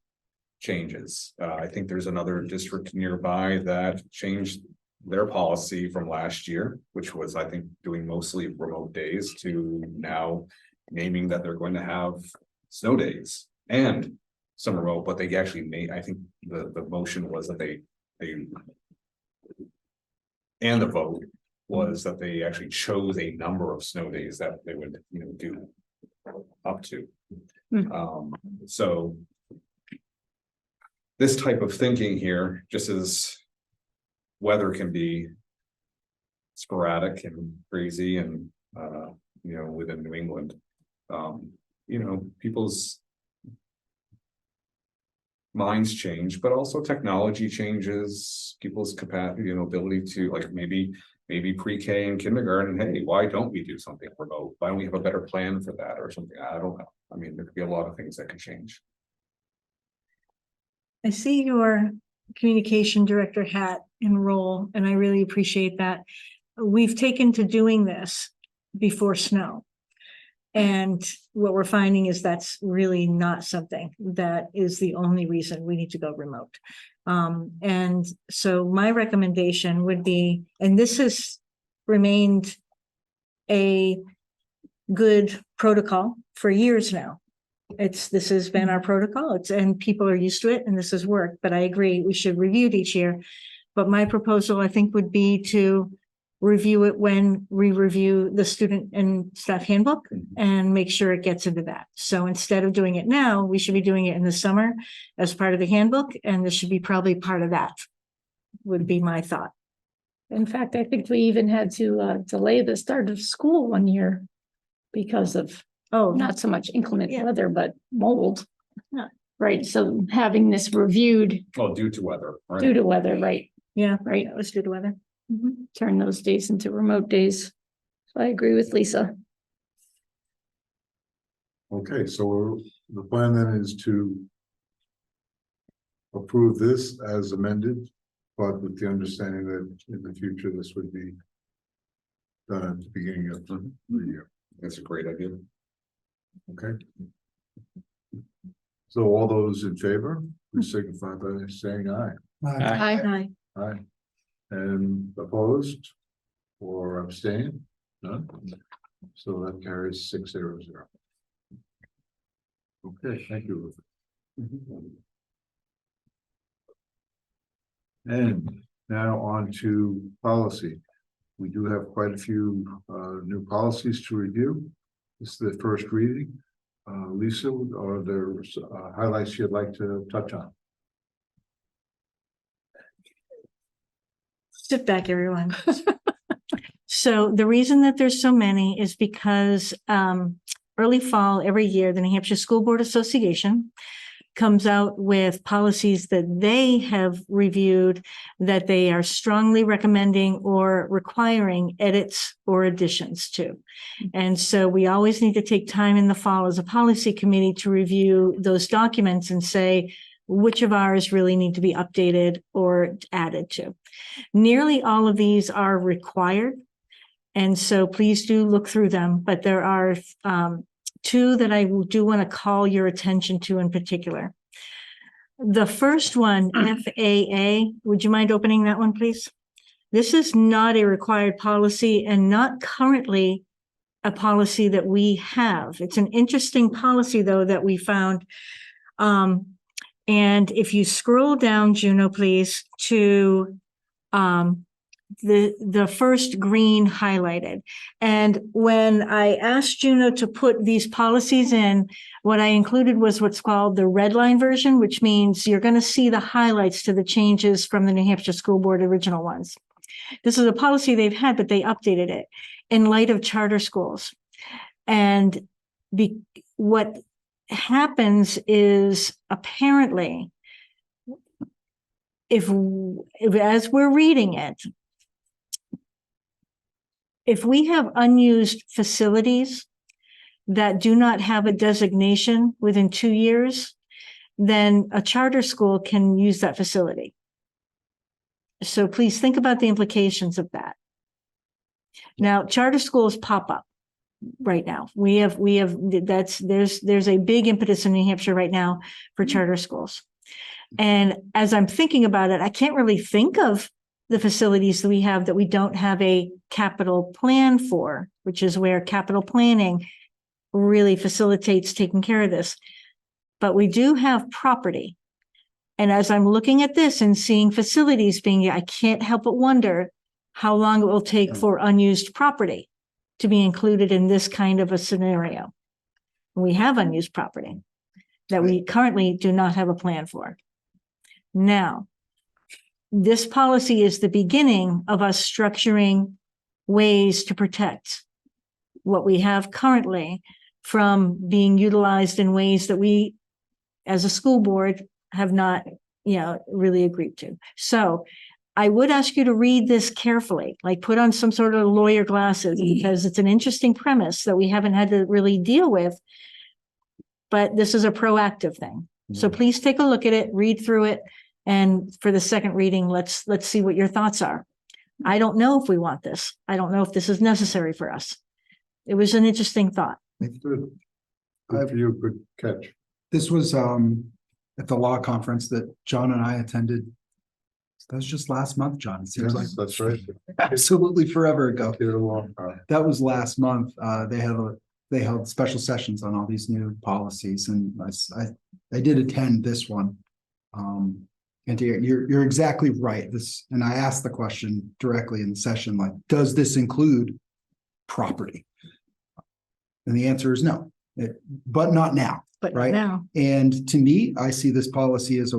changes. I think there's another district nearby that changed their policy from last year, which was, I think, doing mostly remote days, to now naming that they're going to have snow days and some remote, but they actually made, I think the motion was that they and the vote was that they actually chose a number of snow days that they would, do up to. So this type of thinking here, just as weather can be sporadic and crazy and within New England, people's minds change, but also technology changes, people's capacity, ability to, like, maybe pre-K and kindergarten. Hey, why don't we do something remote? Why don't we have a better plan for that or something? I don't know. I mean, there could be a lot of things that can change.
I see your communication director hat and role, and I really appreciate that. We've taken to doing this before snow. And what we're finding is that's really not something that is the only reason we need to go remote. And so my recommendation would be, and this has remained a good protocol for years now. This has been our protocol. And people are used to it, and this has worked. But I agree, we should review it each year. But my proposal, I think, would be to review it when we review the student and staff handbook and make sure it gets into that. So instead of doing it now, we should be doing it in the summer as part of the handbook, and this should be probably part of that, would be my thought.
In fact, I think we even had to delay the start of school 1 year because of not so much inclement weather, but mold. Right. So having this reviewed.
Oh, due to weather. Right?
Due to weather, right.
Yeah,
right.
That was due to weather.
Turn those days into remote days. So I agree with Lisa.
Okay, so the plan then is to approve this as amended, but with the understanding that in the future, this would be done at the beginning of the year.
That's a great idea.
Okay. So all those in favor, please signify by saying aye.
Hi.
Aye. And opposed or abstain? None. So that carries 6-0-0. Okay, thank you, Ruth. And now on to policy. We do have quite a few new policies to review. This is the first reading. Lisa, are there highlights you'd like to touch on?
Sit back, everyone. So the reason that there's so many is because early fall every year, the New Hampshire School Board Association comes out with policies that they have reviewed that they are strongly recommending or requiring edits or additions to. And so we always need to take time in the fall as a policy committee to review those documents and say, which of ours really need to be updated or added to. Nearly all of these are required. And so please do look through them, but there are two that I do want to call your attention to in particular. The first one, FAA, would you mind opening that one, please? This is not a required policy and not currently a policy that we have. It's an interesting policy, though, that we found. And if you scroll down, Juno, please, to the first green highlighted. And when I asked Juno to put these policies in, what I included was what's called the red line version, which means you're going to see the highlights to the changes from the New Hampshire School Board original ones. This is a policy they've had, but they updated it in light of charter schools. And what happens is apparently, if as we're reading it, if we have unused facilities that do not have a designation within 2 years, then a charter school can use that facility. So please think about the implications of that. Now, charter schools pop up right now. There's a big impetus in New Hampshire right now for charter schools. And as I'm thinking about it, I can't really think of the facilities that we have that we don't have a capital plan for, which is where capital planning really facilitates taking care of this. But we do have property. And as I'm looking at this and seeing facilities being, I can't help but wonder how long it will take for unused property to be included in this kind of a scenario. We have unused property that we currently do not have a plan for. Now, this policy is the beginning of us structuring ways to protect what we have currently from being utilized in ways that we, as a school board, have not, really agreed to. So I would ask you to read this carefully, like put on some sort of lawyer glasses, because it's an interesting premise that we haven't had to really deal with. But this is a proactive thing. So please take a look at it, read through it. And for the second reading, let's see what your thoughts are. I don't know if we want this. I don't know if this is necessary for us. It was an interesting thought.
Good. Good for you, good catch.
This was at the law conference that John and I attended. That was just last month, John. It seems like
Yes, that's right.
absolutely forever ago.
Get along.
That was last month. They held special sessions on all these new policies, and I did attend this one. And you're exactly right. And I asked the question directly in the session, like, does this include property? And the answer is no, but not now.
But
right
now,
And to me, I see this policy as a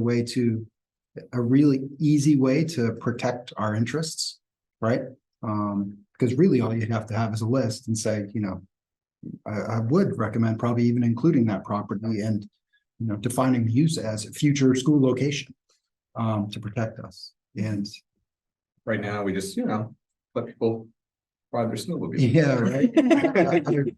really easy way to protect our interests, right? Because really all you'd have to have is a list and say, I would recommend probably even including that property and, defining the use as a future school location to protect us. And
Right now, we just, let people ride their snowmobile.
yeah, right.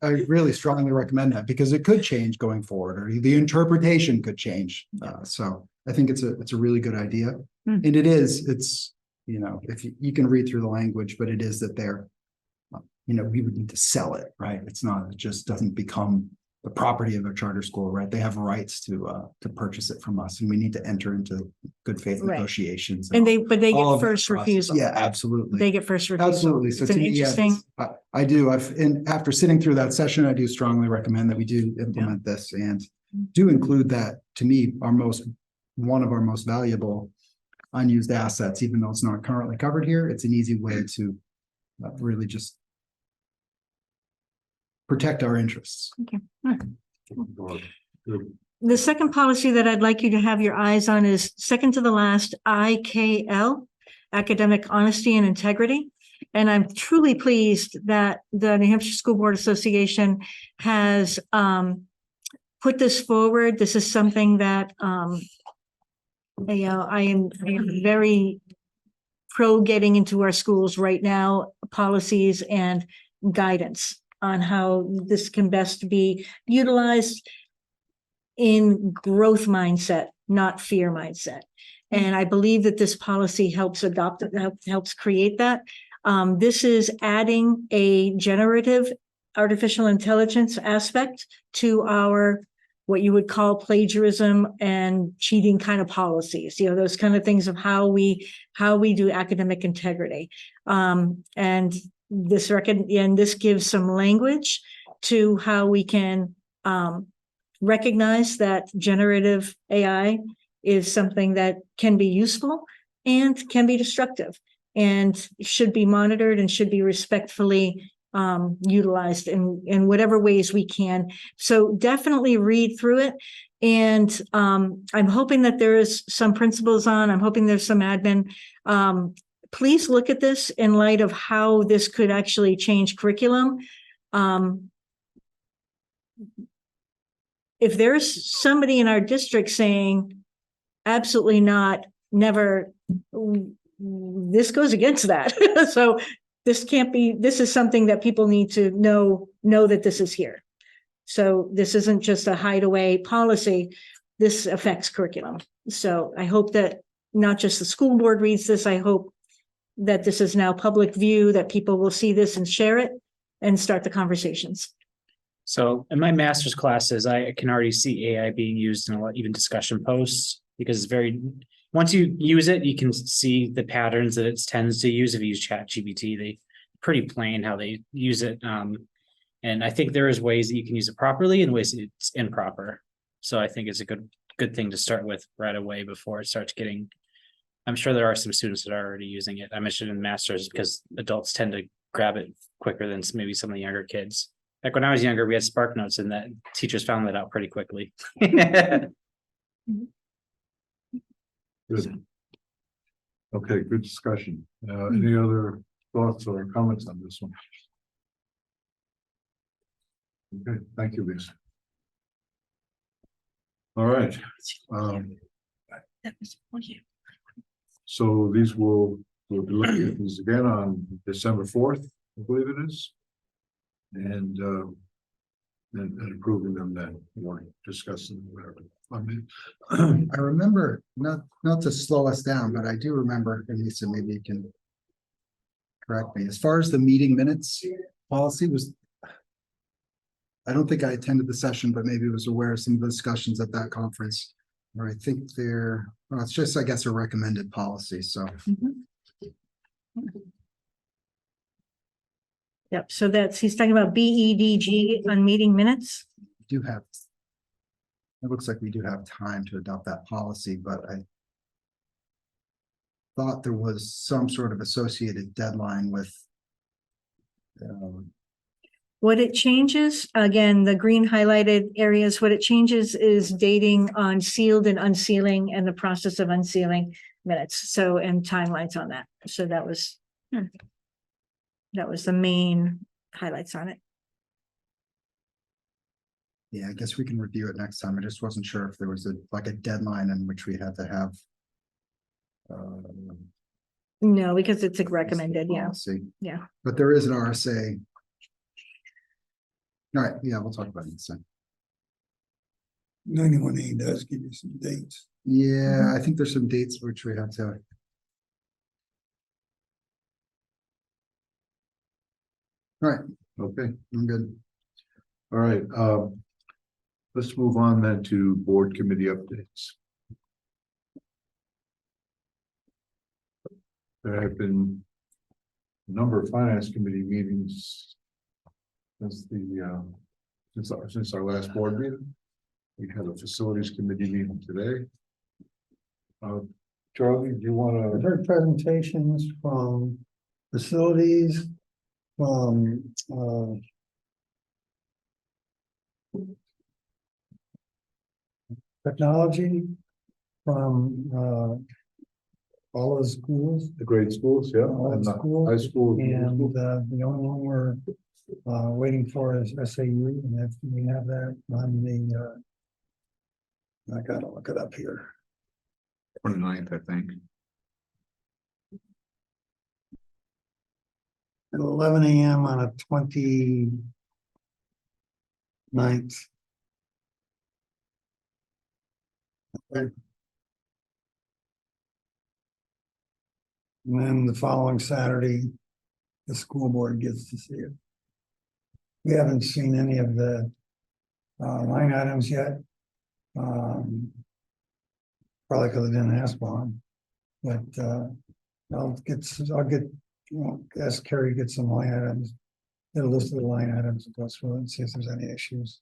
I really strongly recommend that because it could change going forward, or the interpretation could change. So I think it's a really good idea. And it's, if you can read through the language, but it is that we would need to sell it, right? It just doesn't become the property of a charter school, right? They have rights to purchase it from us, and we need to enter into good faith
Right.
negotiations.
but they
all
get
of that
first
process.
refusal.
Yeah, absolutely.
They get first refusal.
Absolutely. So
It's
to
an
me,
interesting.
I do. And after sitting through that session, I do strongly recommend that we do implement this and do include that, to me, one of our most valuable unused assets, even though it's not currently covered here. It's an easy way to really just protect our interests.
Good.
The second policy that I'd like you to have your eyes on is second to the last, IKL, Academic Honesty and Integrity. And I'm truly pleased that the New Hampshire School Board Association has put this forward. This is something that I am very pro getting into our schools right now, policies and guidance on how this can best be utilized in growth mindset, not fear mindset. And I believe that this policy helps helps create that. This is adding a generative artificial intelligence aspect to our, what you would call plagiarism and cheating kind of policies, those kind of things of how we do academic integrity. And this gives some language to how we can recognize that generative AI is something that can be useful and can be destructive and should be monitored and should be respectfully utilized in whatever ways we can. So definitely read through it. And I'm hoping that there is some principles I'm hoping there's some admin. Please look at this in light of how this could actually change curriculum. If there's somebody in our district saying, absolutely not, never, this goes against that. So this can't be, this is something that people need to know that this is here. So this isn't just a hideaway policy. This affects curriculum. So I hope that not just the school board reads this, I hope that this is now public view, that people will see this and share it and start the conversations.
So in my master's classes, I can already see AI being used in a lot, even discussion posts, because it's once you use it, you can see the patterns that it tends to use. If you use ChatGPT, they pretty plain how they use it. And I think there is ways that you can use it properly and ways that it's improper. So I think it's a good thing to start with right away before it starts getting, I'm sure there are some students that are already using it. I mentioned in masters because adults tend to grab it quicker than maybe some of the younger kids. Like when I was younger, we had Spark Notes and that teachers found that out pretty quickly.
Good. Okay, good discussion. Any other thoughts or comments on this one? Okay, thank you, Lisa. All right. So we'll be looking at these again on December 4th, I believe it is. And approving them then, or discussing whatever. I mean,
I remember, not to slow us down, but I do remember, and Lisa, maybe you can correct me, as far as the meeting minutes policy was, I don't think I attended the session, but maybe was aware of some of the discussions at that conference, where I think well, it's just, I guess, a recommended policy, so.
Yep. So he's talking about BEDG on meeting minutes.
Do have, it looks like we do have time to adopt that policy, but I thought there was some sort of associated deadline with
What it changes, again, the green highlighted areas, what it changes is dating on sealed and unsealing and the process of unsealing minutes. So, and timelines on that. So that was the main highlights on it.
yeah, I guess we can review it next time. I just wasn't sure if there was a deadline in which we had to have.
No, because it's recommended, yeah.
Policy.
Yeah.
But there is an RSA. All right, yeah, we'll talk about it next time.
91A does give you some dates.
Yeah, I think there's some dates which we have to. All right,
okay,
I'm good.
all right. Let's move on then to board committee updates. There have been a number of finance committee meetings since since our last board meeting. We had a facilities committee meeting today. Charlie, do you want
I've
to?
heard presentations from facilities, from technology, from all of the schools.
The grade schools, yeah,
All
and the
schools,
high school.
And the only one we're waiting for is SAU, and if we have that on the I gotta look it up here.
29th, I think.
At 11 a.m. on a 29th. And then the following Saturday, the school board gets to see it. We haven't seen any of the line items yet. Probably because I didn't ask for them. But I'll get, ask Carrie to get some line items. Get a list of the line items and go through it and see if there's any issues.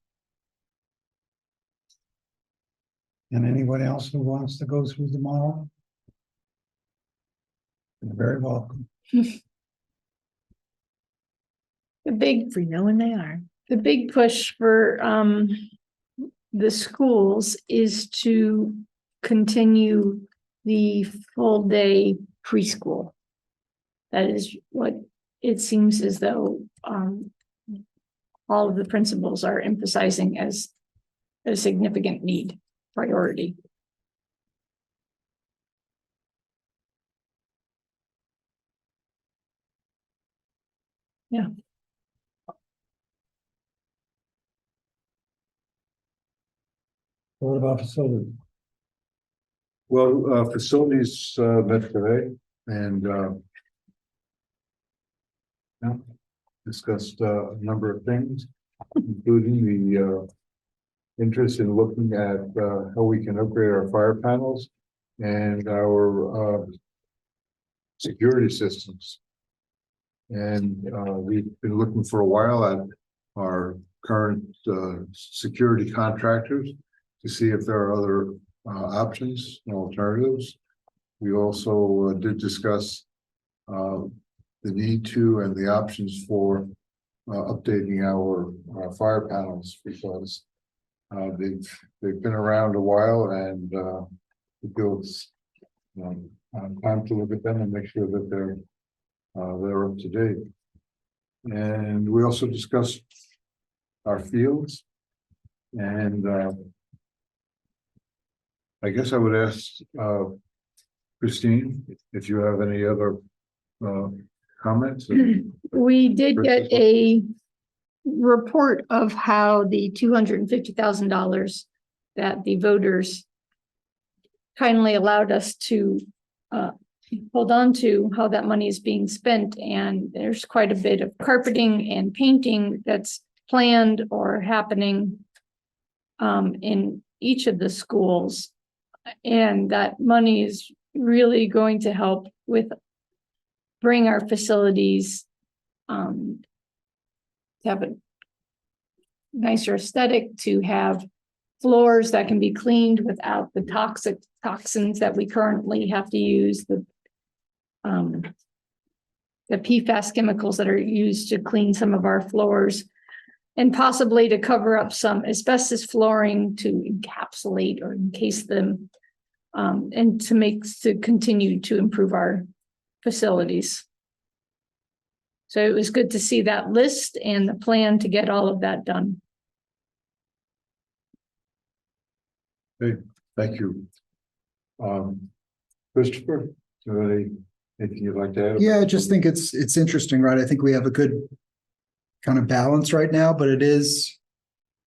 And anyone else who wants to go through tomorrow? You're very welcome.
The big
For knowing they are.
The big push for the schools is to continue the full day preschool. That is what it seems as though all of the principals are emphasizing as a significant need, priority. Yeah.
What about facility?
Well, facilities met today and yeah, discussed a number of things, including the interest in looking at how we can upgrade our fire panels and our security systems. And we've been looking for a while at our current security contractors to see if there are other options and alternatives. We also did discuss the need to and the options for updating our fire panels, because they've been around a while, and it feels time to look at them and make sure that they're up to date. And we also discussed our fields, and I guess I would ask Christine if you have any other comments.
We did get a report of how the $250,000 that the voters kindly allowed us to hold on to, how that money is being spent. And there's quite a bit of carpeting and painting that's planned or happening in each of the schools. And that money is really going to help with bring our facilities to have a nicer aesthetic, to have floors that can be cleaned without the toxins that we currently have to use, the PFAS chemicals that are used to clean some of our floors, and possibly to cover up some asbestos flooring to encapsulate or encase them, and to continue to improve our facilities. So it was good to see that list and the plan to get all of that done.
Hey, thank you. Christopher, do you have anything you'd like to add?
Yeah, I just think it's interesting, right? I think we have a good kind of balance right now, but it is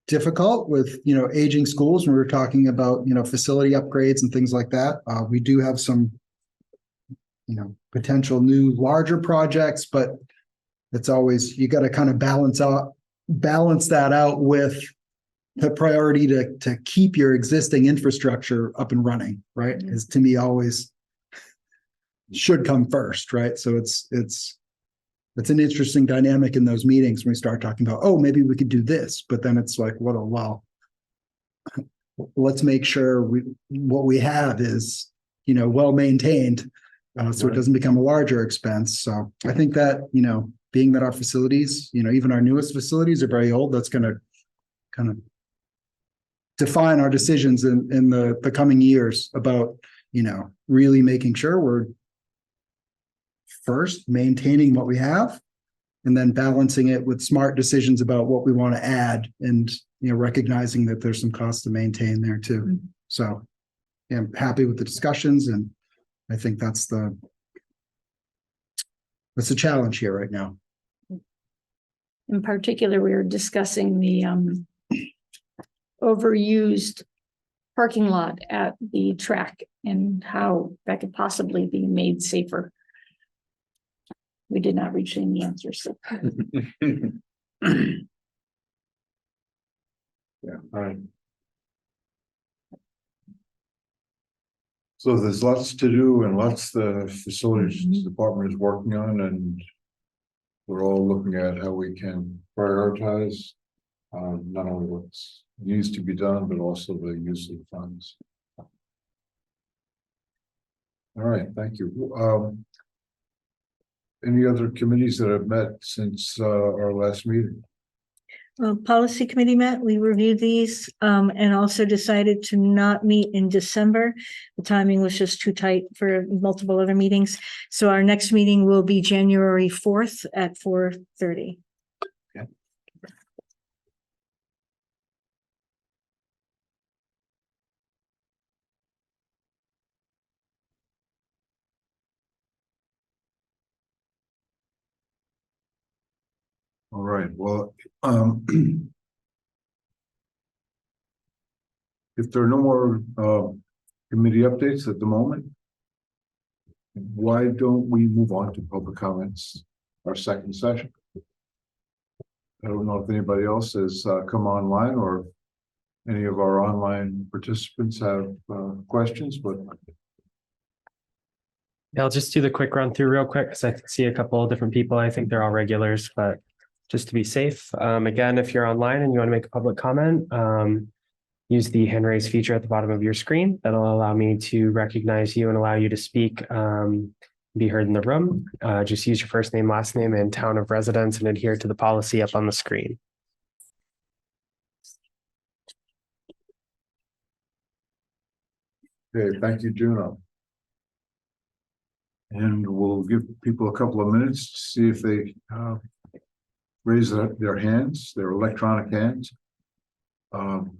difficult with, aging schools when we're talking about, facility upgrades and things like that. We do have some, potential new larger projects, but it's always, you got to kind of balance that out with the priority to keep your existing infrastructure up and running, right? Is to me always should come first, right? So it's an interesting dynamic in those meetings when we start talking about, oh, maybe we could do this, but then it's like, well, let's make sure what we have is, well maintained, so it doesn't become a larger expense. So I think that, being that our facilities, even our newest facilities are very old, that's going to kind of define our decisions in the coming years about, really making sure we're first maintaining what we have, and then balancing it with smart decisions about what we want to add, and recognizing that there's some cost to maintain there too.
Mm-hmm.
So yeah, I'm happy with the discussions, and I think that's the challenge here right now.
In particular, we were discussing the overused parking lot at the track and how that could possibly be made safer. We did not reach any answers.
Yeah, all right. So there's lots to do and lots the facilities department is working on, and we're all looking at how we can prioritize not only what needs to be done, but also the use of the funds. All right, thank you. Any other committees that have met since our last meeting?
Policy committee met, we reviewed these, and also decided to not meet in December. The timing was just too tight for multiple other meetings. So our next meeting will be January 4th at 4:30.
All right, well, if there are no more committee updates at the moment, why don't we move on to public comments, our second session? I don't know if anybody else has come online or any of our online participants have questions, but
I'll just do the quick run through real quick because I see a couple of different people. I think they're all regulars, but just to be safe, again, if you're online and you want to make a public comment, use the hand raise feature at the bottom of your screen. That'll allow me to recognize you and allow you to speak, be heard in the room. Just use your first name, last name, and town of residence and adhere to the policy up on the screen.
okay, thank you, Juno. And we'll give people a couple of minutes to see if they raise their hands, their electronic hands. In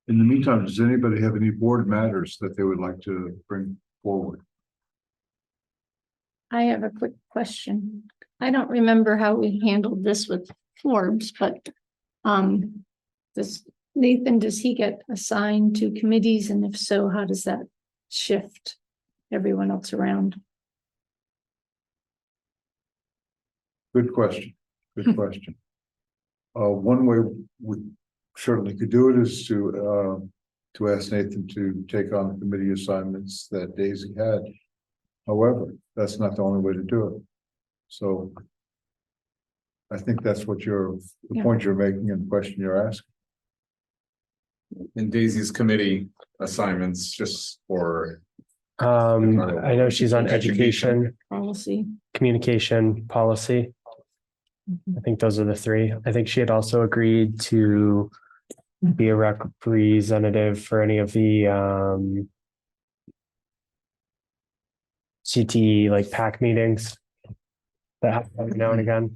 the meantime, does anybody have any board matters that they would like to bring forward?
I have a quick question. I don't remember how we handled this with Forbes, but does Nathan, does he get assigned to committees? And if so, how does that shift everyone else around?
Good question. Good question. One way we certainly could do it is to ask Nathan to take on committee assignments that Daisy had. However, that's not the only way to do it. So I think that's what the point you're making and the question you're asking.
In Daisy's committee assignments, just for
I know she's on education,
Policy.
communication, policy. I think those are the three. I think she had also agreed to be a representative for any of the CTE like PAC meetings that happen every now and again.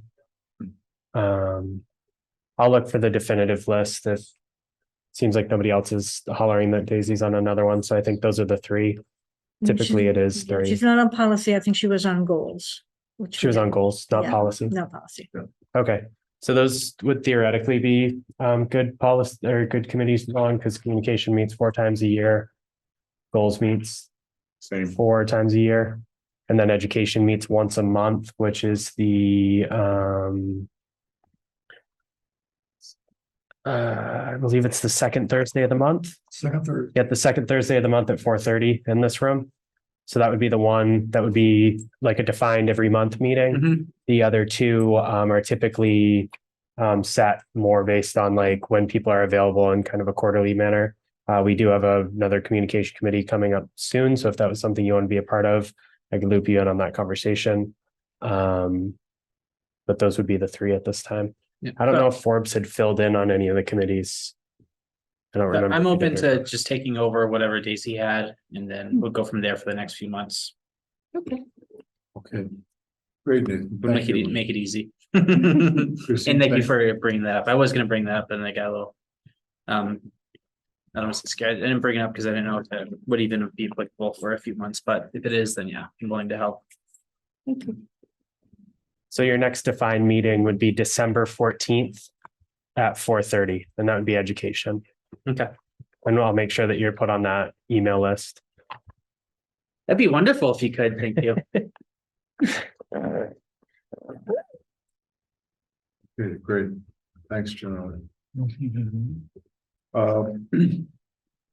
I'll look for the definitive list if seems like nobody else is hollering that Daisy's on another one. So I think those are the three. Typically it is three.
She's not on policy. I think she was on goals.
She was on goals, not
Yeah.
policy.
No policy.
Okay, so those would theoretically be good policy or good committees on because communication meets 4 times a year. Goals meets
same
4 times a year. And then education meets once a month, which is the I believe it's the second Thursday of the month.
Second, third.
Yeah, the second Thursday of the month at 4:30 in this room. So that would be the one that would be like a defined every month meeting.
Mhm.
The other two are typically set more based on like when people are available in kind of a quarterly manner. We do have another communication committee coming up soon. So if that was something you want to be a part of, I could loop you in on that conversation. But those would be the 3 at this time.
Yeah.
I don't know if Forbes had filled in on any of the committees. I don't remember.
I'm
if he
open
did or
to just taking over whatever Daisy had, and then we'll go from there for the next few months.
Okay.
Okay. Great, Nathan.
We'll
Thank you.
make it easy. And
Christine,
thank you for bringing that up. I was gonna bring that up and I got a little. I don't know, scared. I didn't bring it up because I didn't know if that would even be applicable for a few months, but if it is, then yeah, I'm willing to help.
Thank you.
So your next defined meeting would be December 14th at 4:30, and that would be education.
Okay,
And I'll make sure that you're put on that email list.
that'd be wonderful if you could. Thank you.
Okay, great. Thanks, John.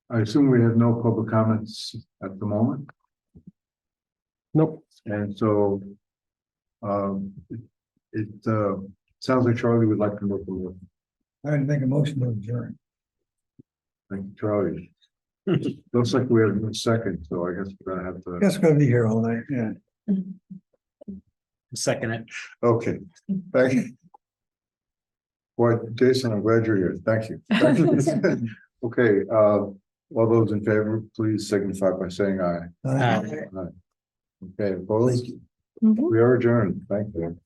I assume we have no public comments at the moment,
Nope.
and so it sounds like Charlie would like to move forward.
I'd make a motion to adjourn.
Thank you, Charlie. Looks like we have a second, so I guess we're gonna have to,
Guess we're gonna be here all night, yeah.
Second it.
okay, thank you. Boy, Jason, I'm glad you're here, thank you. Thank you. Okay, all those in favor, please signify by saying aye.
Aye.
Okay, opposed?
Mhm.
We are adjourned, thank you.